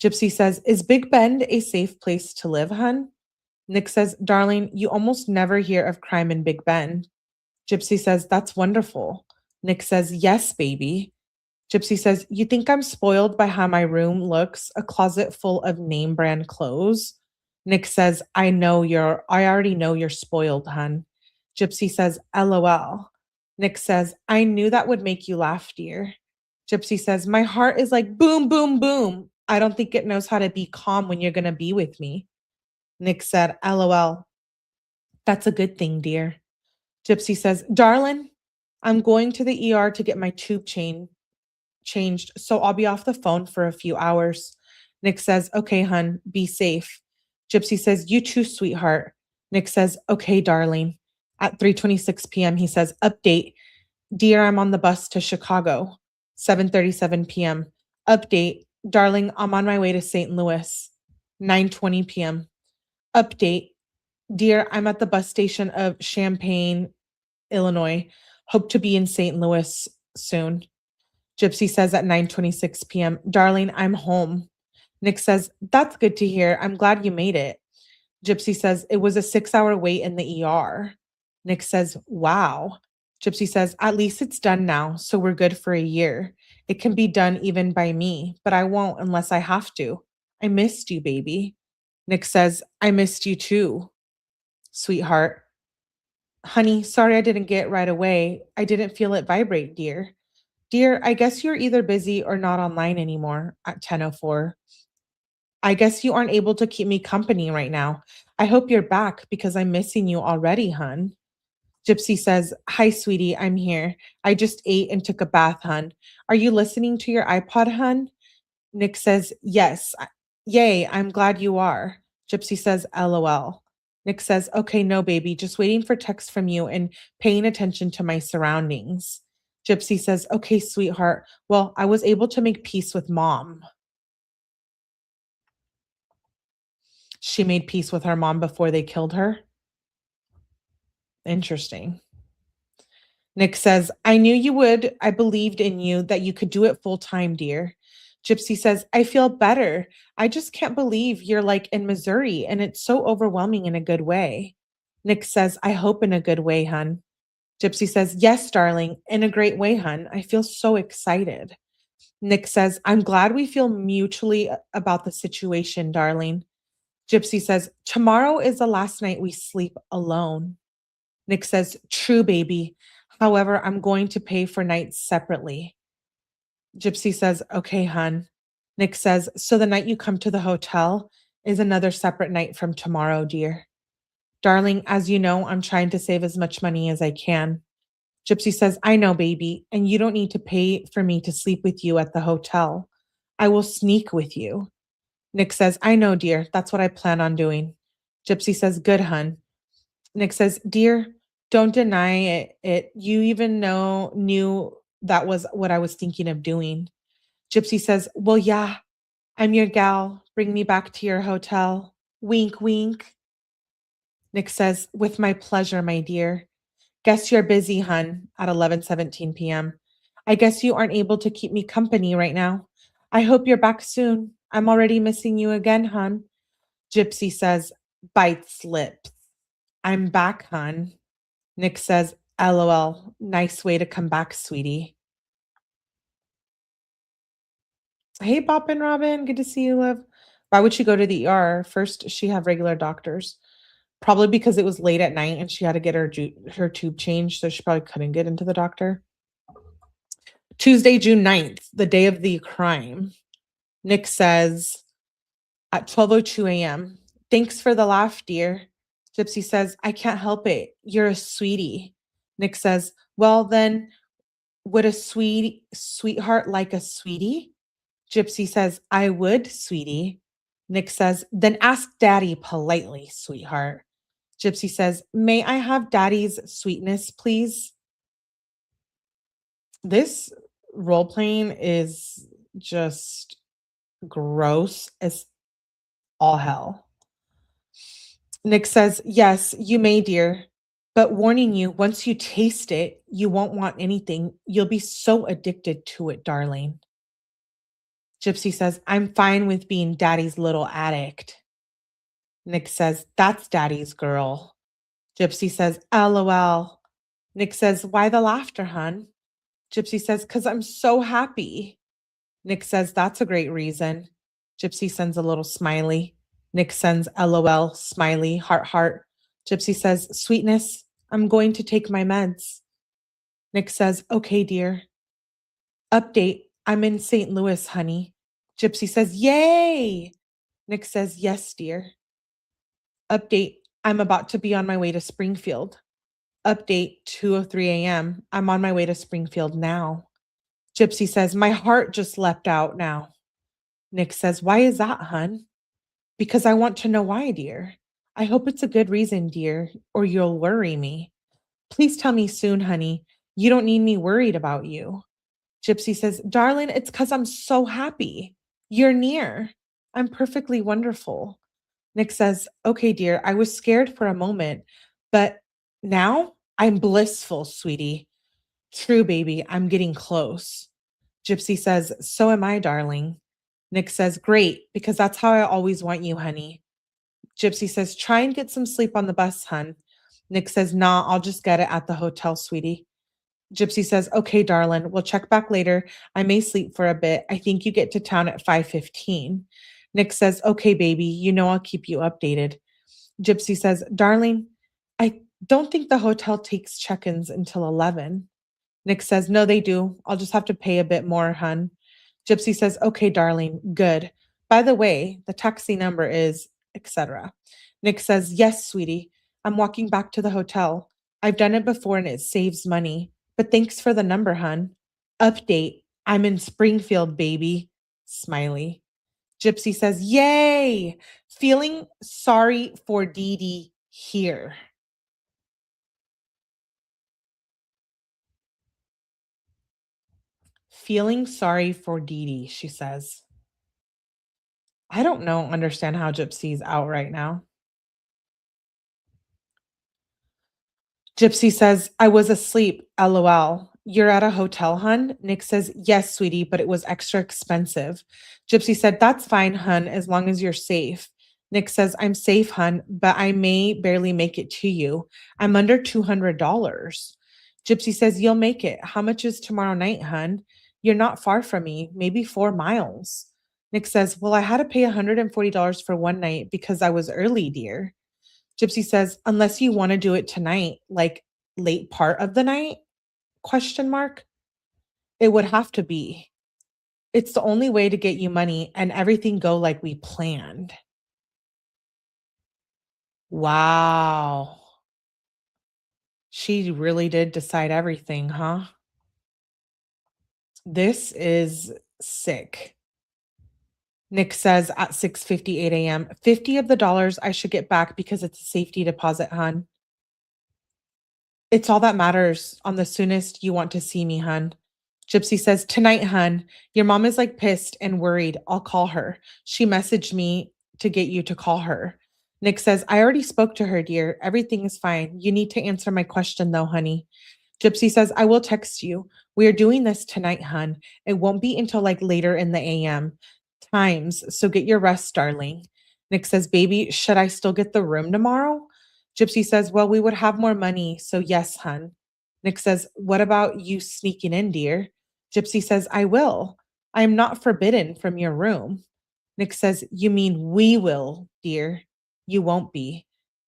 Gypsy says, is Big Bend a safe place to live, hun? Nick says, darling, you almost never hear of crime in Big Bend. Gypsy says, that's wonderful. Nick says, yes, baby. Gypsy says, you think I'm spoiled by how my room looks, a closet full of name brand clothes? Nick says, I already know you're spoiled, hun. Gypsy says, LOL. Nick says, I knew that would make you laugh, dear. Gypsy says, my heart is like boom, boom, boom. I don't think it knows how to be calm when you're going to be with me. Nick said, LOL. That's a good thing, dear. Gypsy says, darling, I'm going to the ER to get my tube changed, so I'll be off the phone for a few hours. Nick says, okay, hun, be safe. Gypsy says, you too, sweetheart. Nick says, okay, darling. At 3:26 p.m., he says, update. Dear, I'm on the bus to Chicago. 7:37 p.m. Update. Darling, I'm on my way to St. Louis. 9:20 p.m. Update. Dear, I'm at the bus station of Champaign, Illinois. Hope to be in St. Louis soon. Gypsy says at 9:26 p.m., darling, I'm home. Nick says, that's good to hear. I'm glad you made it. Gypsy says, it was a 6-hour wait in the ER. Nick says, wow. Gypsy says, at least it's done now, so we're good for a year. It can be done even by me, but I won't unless I have to. I missed you, baby. Nick says, I missed you too, sweetheart. Honey, sorry I didn't get right away. I didn't feel it vibrate, dear. Dear, I guess you're either busy or not online anymore at 10:04. I guess you aren't able to keep me company right now. I hope you're back because I'm missing you already, hun. Gypsy says, hi, sweetie, I'm here. I just ate and took a bath, hun. Are you listening to your iPod, hun? Nick says, yes. Yay, I'm glad you are. Gypsy says, LOL. Nick says, okay, no, baby, just waiting for text from you and paying attention to my surroundings. Gypsy says, okay, sweetheart. Well, I was able to make peace with mom. She made peace with her mom before they killed her. Interesting. Nick says, I knew you would. I believed in you that you could do it full time, dear. Gypsy says, I feel better. I just can't believe you're like in Missouri and it's so overwhelming in a good way. Nick says, I hope in a good way, hun. Gypsy says, yes, darling, in a great way, hun. I feel so excited. Nick says, I'm glad we feel mutually about the situation, darling. Gypsy says, tomorrow is the last night we sleep alone. Nick says, true, baby. However, I'm going to pay for nights separately. Gypsy says, okay, hun. Nick says, so the night you come to the hotel is another separate night from tomorrow, dear. Darling, as you know, I'm trying to save as much money as I can. Gypsy says, I know, baby, and you don't need to pay for me to sleep with you at the hotel. I will sneak with you. Nick says, I know, dear. That's what I plan on doing. Gypsy says, good, hun. Nick says, dear, don't deny it. You even knew that was what I was thinking of doing. Gypsy says, well, yeah, I'm your gal. Bring me back to your hotel. Wink, wink. Nick says, with my pleasure, my dear. Guess you're busy, hun, at 11:17 p.m. I guess you aren't able to keep me company right now. I hope you're back soon. I'm already missing you again, hun. Gypsy says, bites lips. I'm back, hun. Nick says, LOL. Nice way to come back, sweetie. Hey, Bop and Robin. Good to see you, love. Why would she go to the ER? First, she have regular doctors. Probably because it was late at night and she had to get her tube changed, so she probably couldn't get into the doctor. Tuesday, June 9th, the day of the crime. Nick says at 12:02 a.m., thanks for the laugh, dear. Gypsy says, I can't help it. You're a sweetie. Nick says, well, then, would a sweetheart like a sweetie? Gypsy says, I would, sweetie. Nick says, then ask daddy politely, sweetheart. Gypsy says, may I have daddy's sweetness, please? This role playing is just gross as all hell. Nick says, yes, you may, dear. But warning you, once you taste it, you won't want anything. You'll be so addicted to it, darling. Gypsy says, I'm fine with being daddy's little addict. Nick says, that's daddy's girl. Gypsy says, LOL. Nick says, why the laughter, hun? Gypsy says, because I'm so happy. Nick says, that's a great reason. Gypsy sends a little smiley. Nick sends LOL, smiley, heart, heart. Gypsy says, sweetness, I'm going to take my meds. Nick says, okay, dear. Update, I'm in St. Louis, honey. Gypsy says, yay. Nick says, yes, dear. Update, I'm about to be on my way to Springfield. Update, 2:03 a.m. I'm on my way to Springfield now. Gypsy says, my heart just leapt out now. Nick says, why is that, hun? Because I want to know why, dear. I hope it's a good reason, dear, or you'll worry me. Please tell me soon, honey. You don't need me worried about you. Gypsy says, darling, it's because I'm so happy. You're near. I'm perfectly wonderful. Nick says, okay, dear, I was scared for a moment, but now I'm blissful, sweetie. True, baby, I'm getting close. Gypsy says, so am I, darling. Nick says, great, because that's how I always want you, honey. Gypsy says, try and get some sleep on the bus, hun. Nick says, nah, I'll just get it at the hotel, sweetie. Gypsy says, okay, darling, we'll check back later. I may sleep for a bit. I think you get to town at 5:15. Nick says, okay, baby, you know I'll keep you updated. Gypsy says, darling, I don't think the hotel takes check-ins until 11. Nick says, no, they do. I'll just have to pay a bit more, hun. Gypsy says, okay, darling, good. By the way, the taxi number is, etc. Nick says, yes, sweetie. I'm walking back to the hotel. I've done it before and it saves money. But thanks for the number, hun. Update. I'm in Springfield, baby. Smiley. Gypsy says, yay! Feeling sorry for Dee Dee here. Feeling sorry for Dee Dee, she says. I don't know, understand how Gypsy's out right now. Gypsy says, I was asleep, lol. You're at a hotel, hun? Nick says, yes, sweetie, but it was extra expensive. Gypsy said, that's fine, hun, as long as you're safe. Nick says, I'm safe, hun, but I may barely make it to you. I'm under $200. Gypsy says, you'll make it. How much is tomorrow night, hun? You're not far from me, maybe 4 miles. Nick says, well, I had to pay $140 for one night because I was early, dear. Gypsy says, unless you want to do it tonight, like late part of the night? Question mark. It would have to be. It's the only way to get you money and everything go like we planned. Wow. She really did decide everything, huh? This is sick. Nick says at 6:58 a.m., 50 of the dollars I should get back because it's a safety deposit, hun. It's all that matters on the soonest you want to see me, hun. Gypsy says, tonight, hun. Your mom is like pissed and worried. I'll call her. She messaged me to get you to call her. Nick says, I already spoke to her, dear. Everything is fine. You need to answer my question, though, honey. Gypsy says, I will text you. We are doing this tonight, hun. It won't be until like later in the AM times. So get your rest, darling. Nick says, baby, should I still get the room tomorrow? Gypsy says, well, we would have more money. So yes, hun. Nick says, what about you sneaking in, dear? Gypsy says, I will. I am not forbidden from your room. Nick says, you mean we will, dear. You won't be.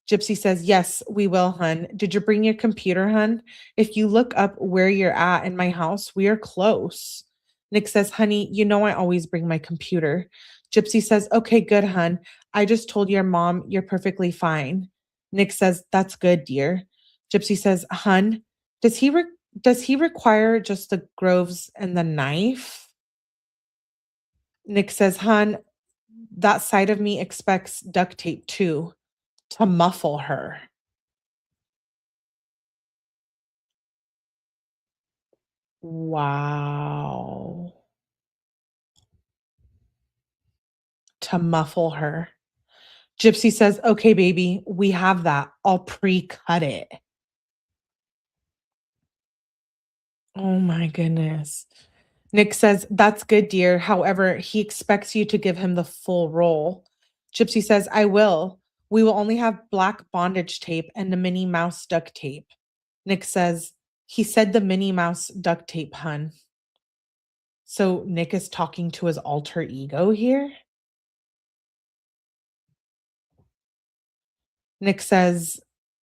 Gypsy says, yes, we will, hun. Did you bring your computer, hun? If you look up where you're at in my house, we are close. Nick says, honey, you know I always bring my computer. Gypsy says, okay, good, hun. I just told your mom you're perfectly fine. Nick says, that's good, dear. Gypsy says, hun, does he require just the Groves and the knife? Nick says, hun, that side of me expects duct tape too, to muffle her. Wow. To muffle her. Gypsy says, okay, baby, we have that. I'll pre-cut it. Oh my goodness. Nick says, that's good, dear. However, he expects you to give him the full role. Gypsy says, I will. We will only have black bondage tape and the Minnie Mouse duct tape. Nick says, he said the Minnie Mouse duct tape, hun. So Nick is talking to his alter ego here. Nick says,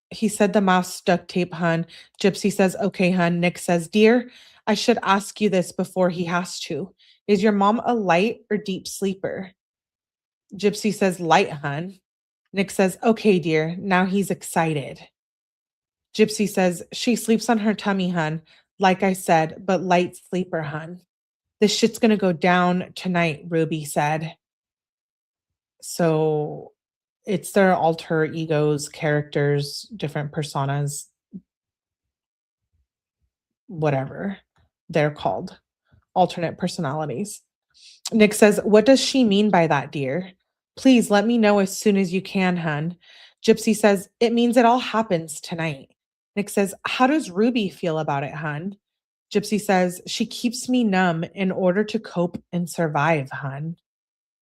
he said the mouse duct tape, hun. Gypsy says, okay, hun. Nick says, dear, I should ask you this before he has to. Is your mom a light or deep sleeper? Gypsy says, light, hun. Nick says, okay, dear. Now he's excited. Gypsy says, she sleeps on her tummy, hun. Like I said, but light sleeper, hun. This shit's gonna go down tonight, Ruby said. So it's their alter egos, characters, different personas, whatever they're called, alternate personalities. Nick says, what does she mean by that, dear? Please let me know as soon as you can, hun. Gypsy says, it means it all happens tonight. Nick says, how does Ruby feel about it, hun? Gypsy says, she keeps me numb in order to cope and survive, hun.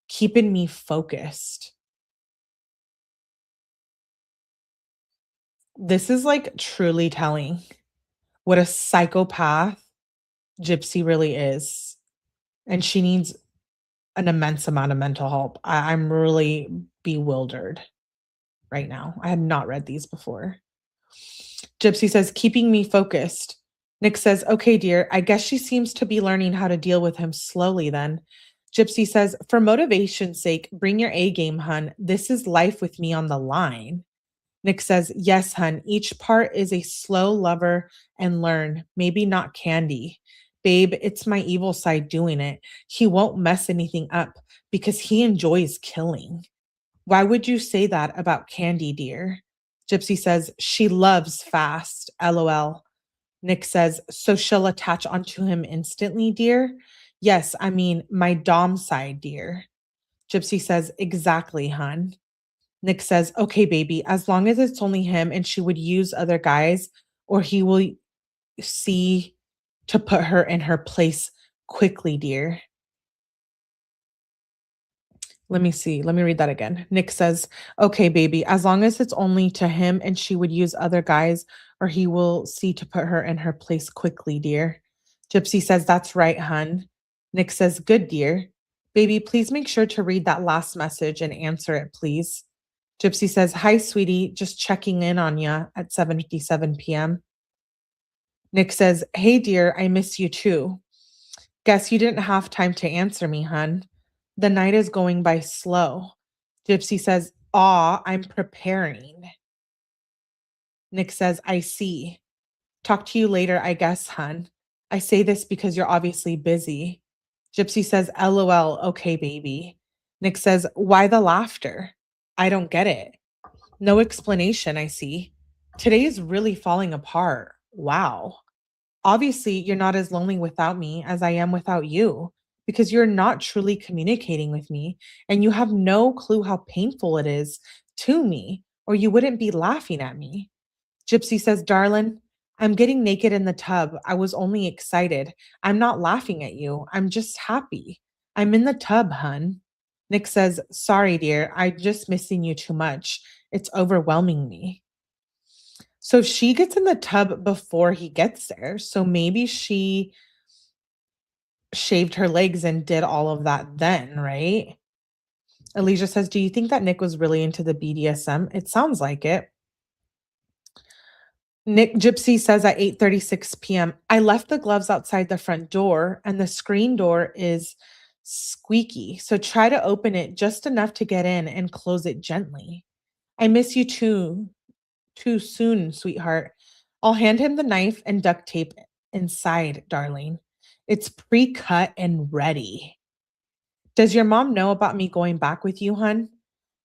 Keeping me focused. This is like truly telling. what a psychopath Gypsy really is. And she needs an immense amount of mental help. I'm really bewildered right now. I had not read these before. Gypsy says, keeping me focused. Nick says, okay, dear, I guess she seems to be learning how to deal with him slowly then. Gypsy says, for motivation's sake, bring your A game, hun. This is life with me on the line. Nick says, yes, hun. Each part is a slow lover and learn. Maybe not Candy. Babe, it's my evil side doing it. He won't mess anything up because he enjoys killing. Why would you say that about Candy, dear? Gypsy says, she loves fast. LOL. Nick says, so she'll attach onto him instantly, dear? Yes, I mean, my dom side, dear. Gypsy says, exactly, hun. Nick says, okay, baby, as long as it's only him and she would use other guys, or he will see to put her in her place quickly, dear. Let me see. Let me read that again. Nick says, okay, baby, as long as it's only to him and she would use other guys, or he will see to put her in her place quickly, dear. Gypsy says, that's right, hun. Nick says, good, dear. Baby, please make sure to read that last message and answer it, please. Gypsy says, hi, sweetie, just checking in on ya at 7:57 p.m. Nick says, hey, dear, I miss you too. Guess you didn't have time to answer me, hun. The night is going by slow. Gypsy says, aw, I'm preparing. Nick says, I see. Talk to you later, I guess, hun. I say this because you're obviously busy. Gypsy says, LOL, okay, baby. Nick says, why the laughter? I don't get it. No explanation, I see. Today is really falling apart. Wow. Obviously, you're not as lonely without me as I am without you because you're not truly communicating with me and you have no clue how painful it is to me, or you wouldn't be laughing at me. Gypsy says, darling, I'm getting naked in the tub. I was only excited. I'm not laughing at you. I'm just happy. I'm in the tub, hun. Nick says, sorry, dear. I'm just missing you too much. It's overwhelming me. So she gets in the tub before he gets there. So maybe she shaved her legs and did all of that then, right? Alicia says, do you think that Nick was really into the BDSM? It sounds like it. Nick Gypsy says at 8:36 p.m., I left the gloves outside the front door and the screen door is squeaky. So try to open it just enough to get in and close it gently. I miss you too soon, sweetheart. I'll hand him the knife and duct tape inside, darling. It's pre-cut and ready. Does your mom know about me going back with you, hun?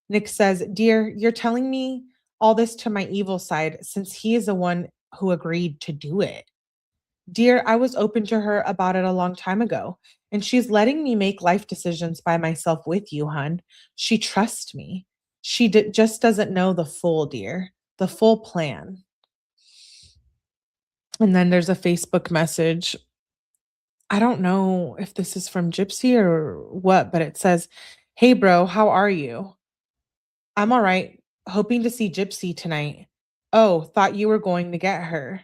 Nick says, dear, you're telling me all this to my evil side since he is the one who agreed to do it. Dear, I was open to her about it a long time ago, and she's letting me make life decisions by myself with you, hun. She trusts me. She just doesn't know the full, dear, the full plan. And then there's a Facebook message. I don't know if this is from Gypsy or what, but it says, hey, bro, how are you? I'm all right. Hoping to see Gypsy tonight. Oh, thought you were going to get her.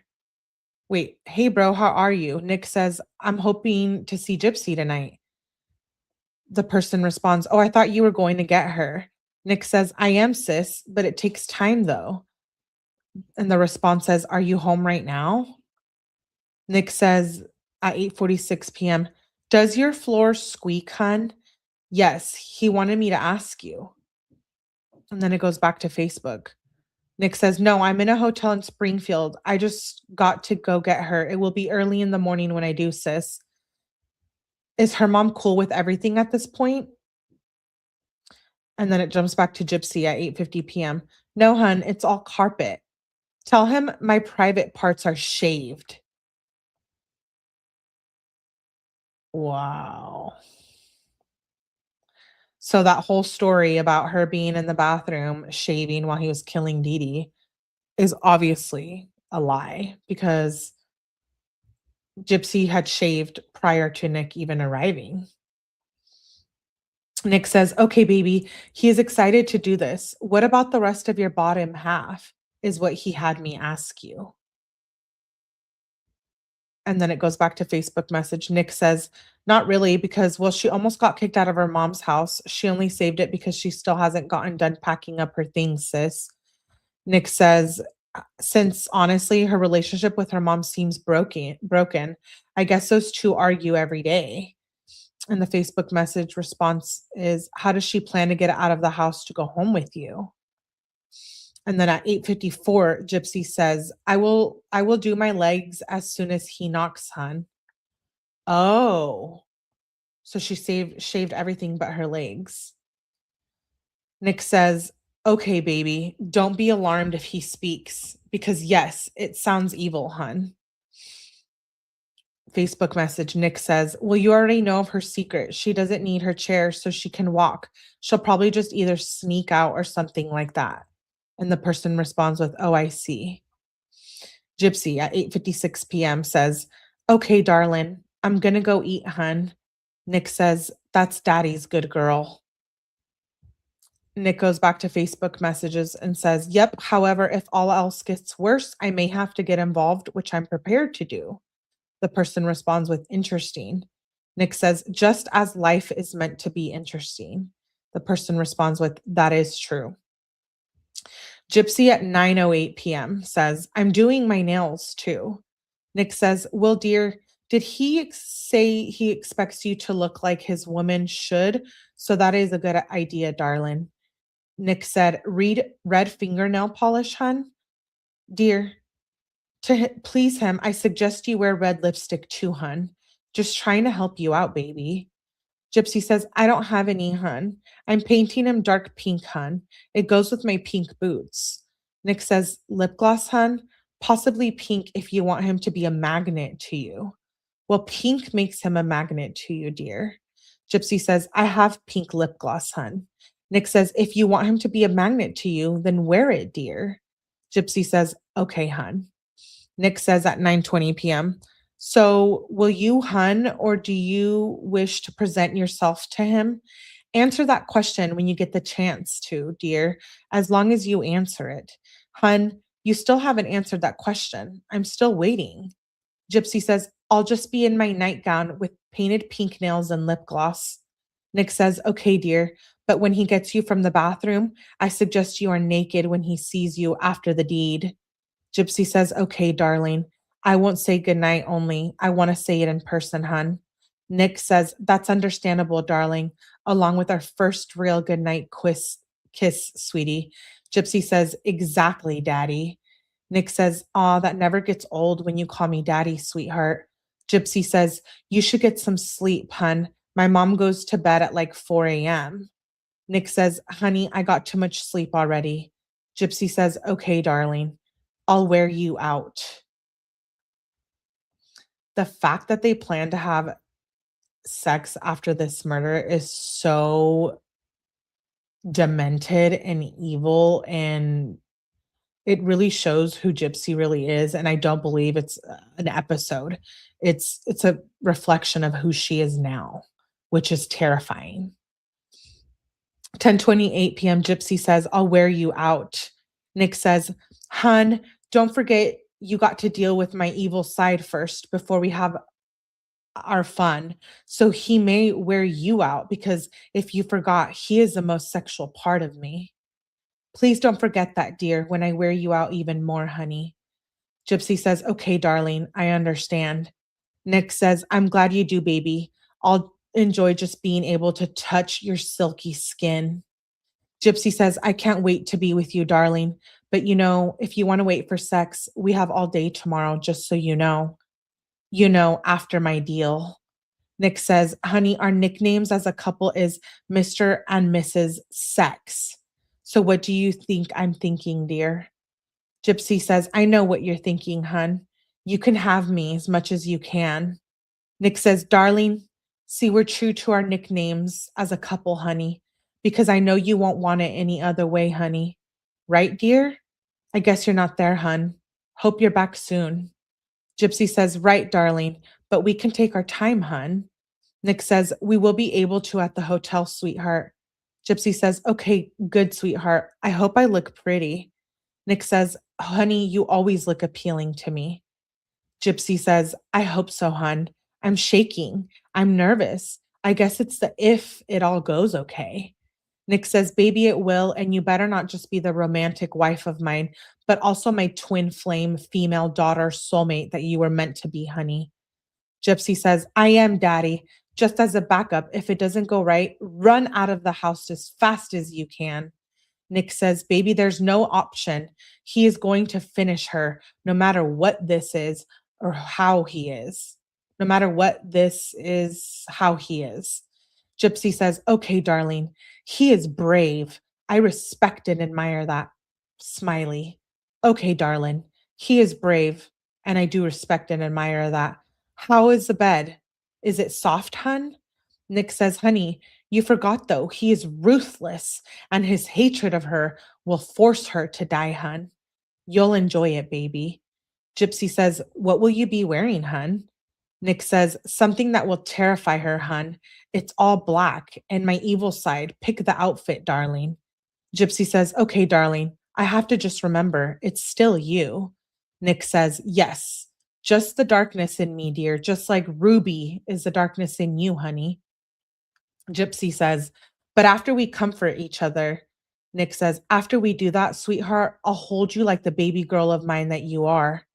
Wait, hey, bro, how are you? Nick says, I'm hoping to see Gypsy tonight. The person responds, oh, I thought you were going to get her. Nick says, I am, sis, but it takes time though. And the response says, are you home right now? Nick says at 8:46 p.m., does your floor squeak, hun? Yes, he wanted me to ask you. And then it goes back to Facebook. Nick says, no, I'm in a hotel in Springfield. I just got to go get her. It will be early in the morning when I do, sis. Is her mom cool with everything at this point? And then it jumps back to Gypsy at 8:50 p.m. No, hun, it's all carpet. Tell him my private parts are shaved. Wow. So that whole story about her being in the bathroom shaving while he was killing Dee Dee is obviously a lie because Gypsy had shaved prior to Nick even arriving. Nick says, okay, baby, he is excited to do this. What about the rest of your bottom half? Is what he had me ask you. And then it goes back to Facebook message. Nick says, not really, because, well, she almost got kicked out of her mom's house. She only saved it because she still hasn't gotten done packing up her things, sis. Nick says, since honestly, her relationship with her mom seems broken, I guess those two argue every day. And the Facebook message response is, how does she plan to get out of the house to go home with you? And then at 8:54, Gypsy says, I will do my legs as soon as he knocks, hun. Oh, so she shaved everything but her legs. Nick says, okay, baby, don't be alarmed if he speaks, because yes, it sounds evil, hun. Facebook message, Nick says, well, you already know of her secret. She doesn't need her chair so she can walk. She'll probably just either sneak out or something like that. And the person responds with, oh, I see. Gypsy at 8:56 p.m. says, okay, darling, I'm going to go eat, hun. Nick says, that's daddy's good girl. Nick goes back to Facebook messages and says, yep, however, if all else gets worse, I may have to get involved, which I'm prepared to do. The person responds with interesting. Nick says, just as life is meant to be interesting. The person responds with, that is true. Gypsy at 9:08 p.m. says, I'm doing my nails too. Nick says, well, dear, did he say he expects you to look like his woman should? So that is a good idea, darling. Nick said, read red fingernail polish, hun? Dear, to please him, I suggest you wear red lipstick too, hun. Just trying to help you out, baby. Gypsy says, I don't have any, hun. I'm painting him dark pink, hun. It goes with my pink boots. Nick says, lip gloss, hun? Possibly pink if you want him to be a magnet to you. Well, pink makes him a magnet to you, dear. Gypsy says, I have pink lip gloss, hun. Nick says, if you want him to be a magnet to you, then wear it, dear. Gypsy says, okay, hun. Nick says at 9:20 p.m., so will you, hun, or do you wish to present yourself to him? Answer that question when you get the chance to, dear, as long as you answer it. Hun, you still haven't answered that question. I'm still waiting. Gypsy says, I'll just be in my nightgown with painted pink nails and lip gloss. Nick says, okay, dear, but when he gets you from the bathroom, I suggest you are naked when he sees you after the deed. Gypsy says, okay, darling. I won't say goodnight only. I want to say it in person, hun. Nick says, that's understandable, darling, along with our first real goodnight kiss, sweetie. Gypsy says, exactly, daddy. Nick says, aw, that never gets old when you call me daddy, sweetheart. Gypsy says, you should get some sleep, hun. My mom goes to bed at like 4 a.m. Nick says, honey, I got too much sleep already. Gypsy says, okay, darling. I'll wear you out. The fact that they plan to have sex after this murder is so demented and evil, and it really shows who Gypsy really is. And I don't believe it's an episode. It's a reflection of who she is now, which is terrifying. 10:28 p.m. Gypsy says, I'll wear you out. Nick says, hun, don't forget you got to deal with my evil side first before we have our fun. So he may wear you out because if you forgot, he is the most sexual part of me. Please don't forget that, dear, when I wear you out even more, honey. Gypsy says, okay, darling, I understand. Nick says, I'm glad you do, baby. I'll enjoy just being able to touch your silky skin. Gypsy says, I can't wait to be with you, darling. But you know, if you want to wait for sex, we have all day tomorrow, just so you know. You know, after my deal. Nick says, honey, our nicknames as a couple is Mr. and Mrs. Sex. So what do you think I'm thinking, dear? Gypsy says, I know what you're thinking, hun. You can have me as much as you can. Nick says, darling, see, we're true to our nicknames as a couple, honey, because I know you won't want it any other way, honey. Right, dear? I guess you're not there, hun. Hope you're back soon. Gypsy says, right, darling, but we can take our time, hun. Nick says, we will be able to at the hotel, sweetheart. Gypsy says, okay, good, sweetheart. I hope I look pretty. Nick says, honey, you always look appealing to me. Gypsy says, I hope so, hun. I'm shaking. I'm nervous. I guess it's the if it all goes okay. Nick says, baby, it will. And you better not just be the romantic wife of mine, but also my twin flame female daughter soulmate that you were meant to be, honey. Gypsy says, I am daddy. Just as a backup, if it doesn't go right, run out of the house as fast as you can. Nick says, baby, there's no option. He is going to finish her no matter what this is or how he is. No matter what this is, how he is. Gypsy says, okay, darling, he is brave. I respect and admire that. Smiley. Okay, darling, he is brave, and I do respect and admire that. How is the bed? Is it soft, hun? Nick says, honey, you forgot though, he is ruthless, and his hatred of her will force her to die, hun. You'll enjoy it, baby. Gypsy says, what will you be wearing, hun? Nick says, something that will terrify her, hun. It's all black, and my evil side. Pick the outfit, darling. Gypsy says, okay, darling. I have to just remember, it's still you. Nick says, yes, just the darkness in me, dear, just like Ruby is the darkness in you, honey. Gypsy says, but after we comfort each other, Nick says, after we do that, sweetheart, I'll hold you like the baby girl of mine that you are.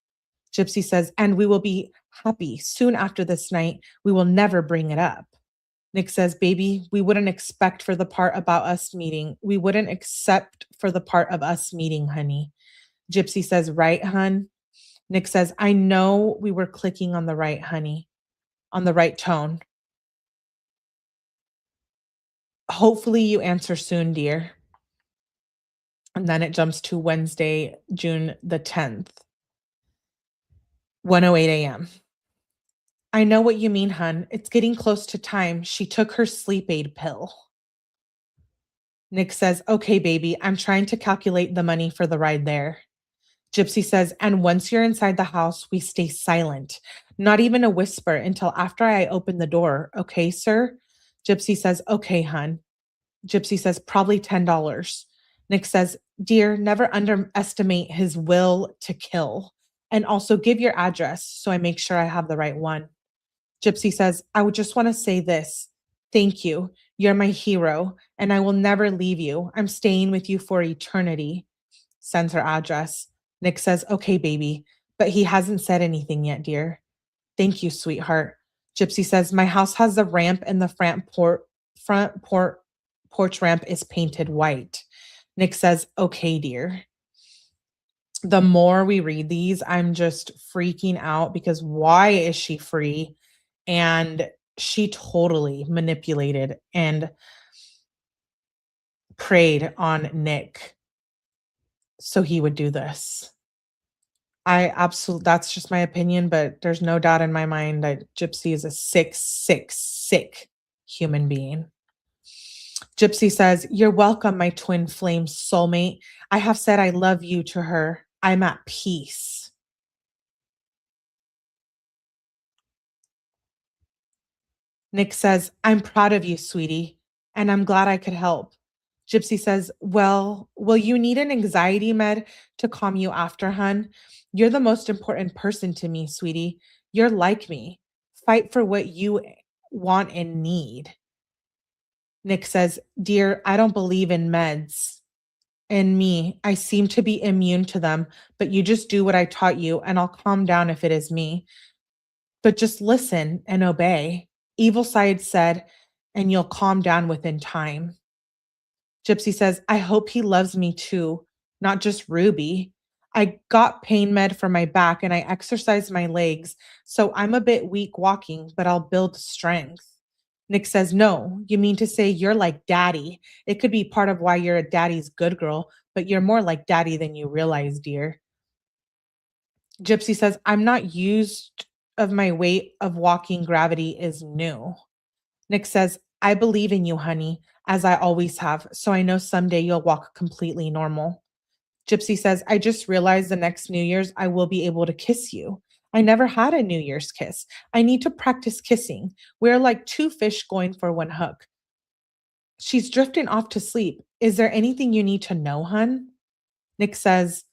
Gypsy says, and we will be happy soon after this night. We will never bring it up. Nick says, baby, we wouldn't expect for the part about us meeting. We wouldn't accept for the part of us meeting, honey. Gypsy says, right, hun? Nick says, I know we were clicking on the right, honey, on the right tone. Hopefully you answer soon, dear. And then it jumps to Wednesday, June the 10th, 1:08 a.m. I know what you mean, hun. It's getting close to time. She took her sleep aid pill. Nick says, okay, baby, I'm trying to calculate the money for the ride there. Gypsy says, and once you're inside the house, we stay silent. Not even a whisper until after I open the door. Okay, sir? Gypsy says, okay, hun. Gypsy says, probably $10. Nick says, dear, never underestimate his will to kill. And also give your address so I make sure I have the right one. Gypsy says, I would just want to say this. Thank you. You're my hero, and I will never leave you. I'm staying with you for eternity. Sends her address. Nick says, okay, baby, but he hasn't said anything yet, dear. Thank you, sweetheart. Gypsy says, my house has the ramp and the porch ramp is painted white. Nick says, okay, dear. The more we read these, I'm just freaking out because why is she free? And she totally manipulated and preyed on Nick so he would do this. I absolutely, that's just my opinion, but there's no doubt in my mind that Gypsy is a sick, sick, sick human being. Gypsy says, you're welcome, my twin flame soulmate. I have said I love you to her. I'm at peace. Nick says, I'm proud of you, sweetie, and I'm glad I could help. Gypsy says, well, will you need an anxiety med to calm you after, hun? You're the most important person to me, sweetie. You're like me. Fight for what you want and need. Nick says, dear, I don't believe in meds. And me, I seem to be immune to them, but you just do what I taught you and I'll calm down if it is me. But just listen and obey. 𝐻𝐸_side said, and you'll calm down within time. Gypsy says, I hope he loves me too, not just Ruby. I got pain med for my back and I exercise my legs, so I'm a bit weak walking, but I'll build strength. Nick says, no, you mean to say you're like daddy. It could be part of why you're a daddy's good girl, but you're more like daddy than you realize, dear. Gypsy says, I'm not used of my weight of walking. Gravity is new. Nick says, I believe in you, honey, as I always have, so I know someday you'll walk completely normal. Gypsy says, I just realized the next New Year's I will be able to kiss you. I never had a New Year's kiss. I need to practice kissing. We're like two fish going for one hook. She's drifting off to sleep. Is there anything you need to know, hun? Nick says,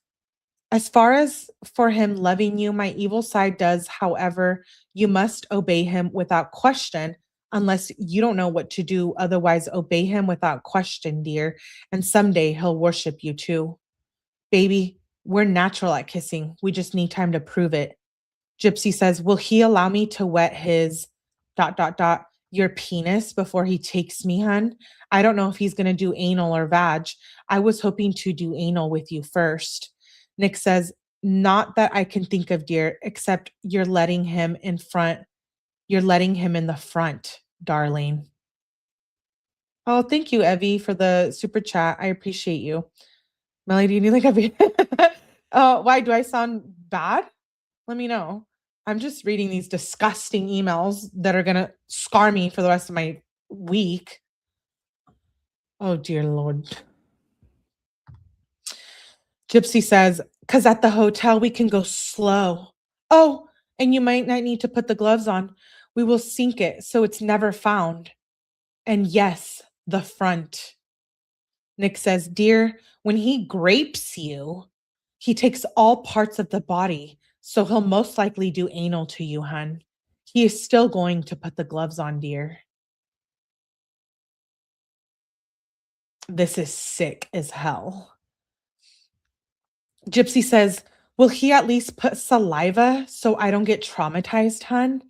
As far as for him loving you, my evil side does. However, you must obey him without question unless you don't know what to do. Otherwise, obey him without question, dear. And someday he'll worship you too. Baby, we're natural at kissing. We just need time to prove it. Gypsy says, will he allow me to wet his your penis before he takes me, hun? I don't know if he's going to do anal or vag. I was hoping to do anal with you first. Nick says, not that I can think of, dear, except you're letting him in front. You're letting him in the front, darling. Oh, thank you, Evie, for the super chat. I appreciate you. Melly, do you need like a why do I sound bad? Let me know. I'm just reading these disgusting emails that are gonna scar me for the rest of my week. Oh dear Lord. Gypsy says, because at the hotel we can go slow. Oh, and you might not need to put the gloves on. We will sink it so it's never found. And yes, the front. Nick says, dear, when he grapes you, he takes all parts of the body. So he'll most likely do anal to you, hun. He is still going to put the gloves on, dear. This is sick as hell. Gypsy says, will he at least put saliva so I don't get traumatized, hun?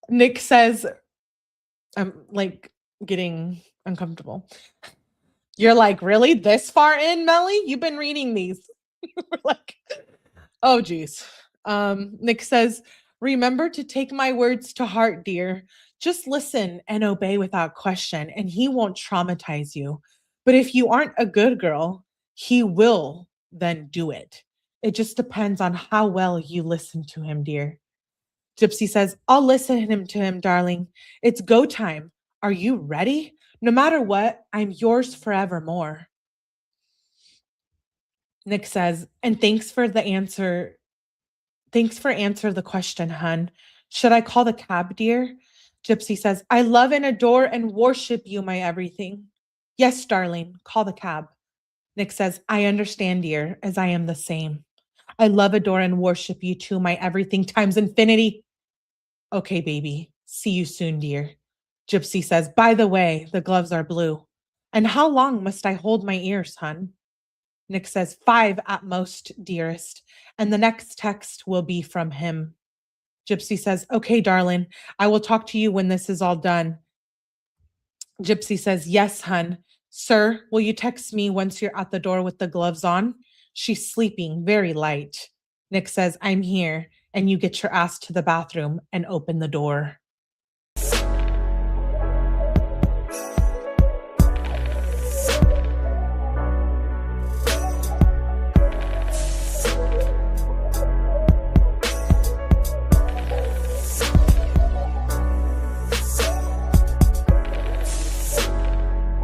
Nick says, I'm like getting uncomfortable. You're like, really? This far in, Melly? You've been reading these. We're like, oh, geez. Nick says, remember to take my words to heart, dear. Just listen and obey without question, and he won't traumatize you. But if you aren't a good girl, he will then do it. It just depends on how well you listen to him, dear. Gypsy says, I'll listen to him, darling. It's go time. Are you ready? No matter what, I'm yours forevermore. Nick says, and thanks for answer the question, hun. Should I call the cab, dear? Gypsy says, I love and adore and worship you, my everything. Yes, darling, call the cab. Nick says, I understand, dear, as I am the same. I love, adore, and worship you too, my everything times infinity. Okay, baby. See you soon, dear. Gypsy says, by the way, the gloves are blue. And how long must I hold my ears, hun? Nick says, 5 at most, dearest. And the next text will be from him. Gypsy says, okay, darling, I will talk to you when this is all done. Gypsy says, yes, hun. Sir, will you text me once you're at the door with the gloves on? She's sleeping, very light. Nick says, I'm here, and you get your ass to the bathroom and open the door.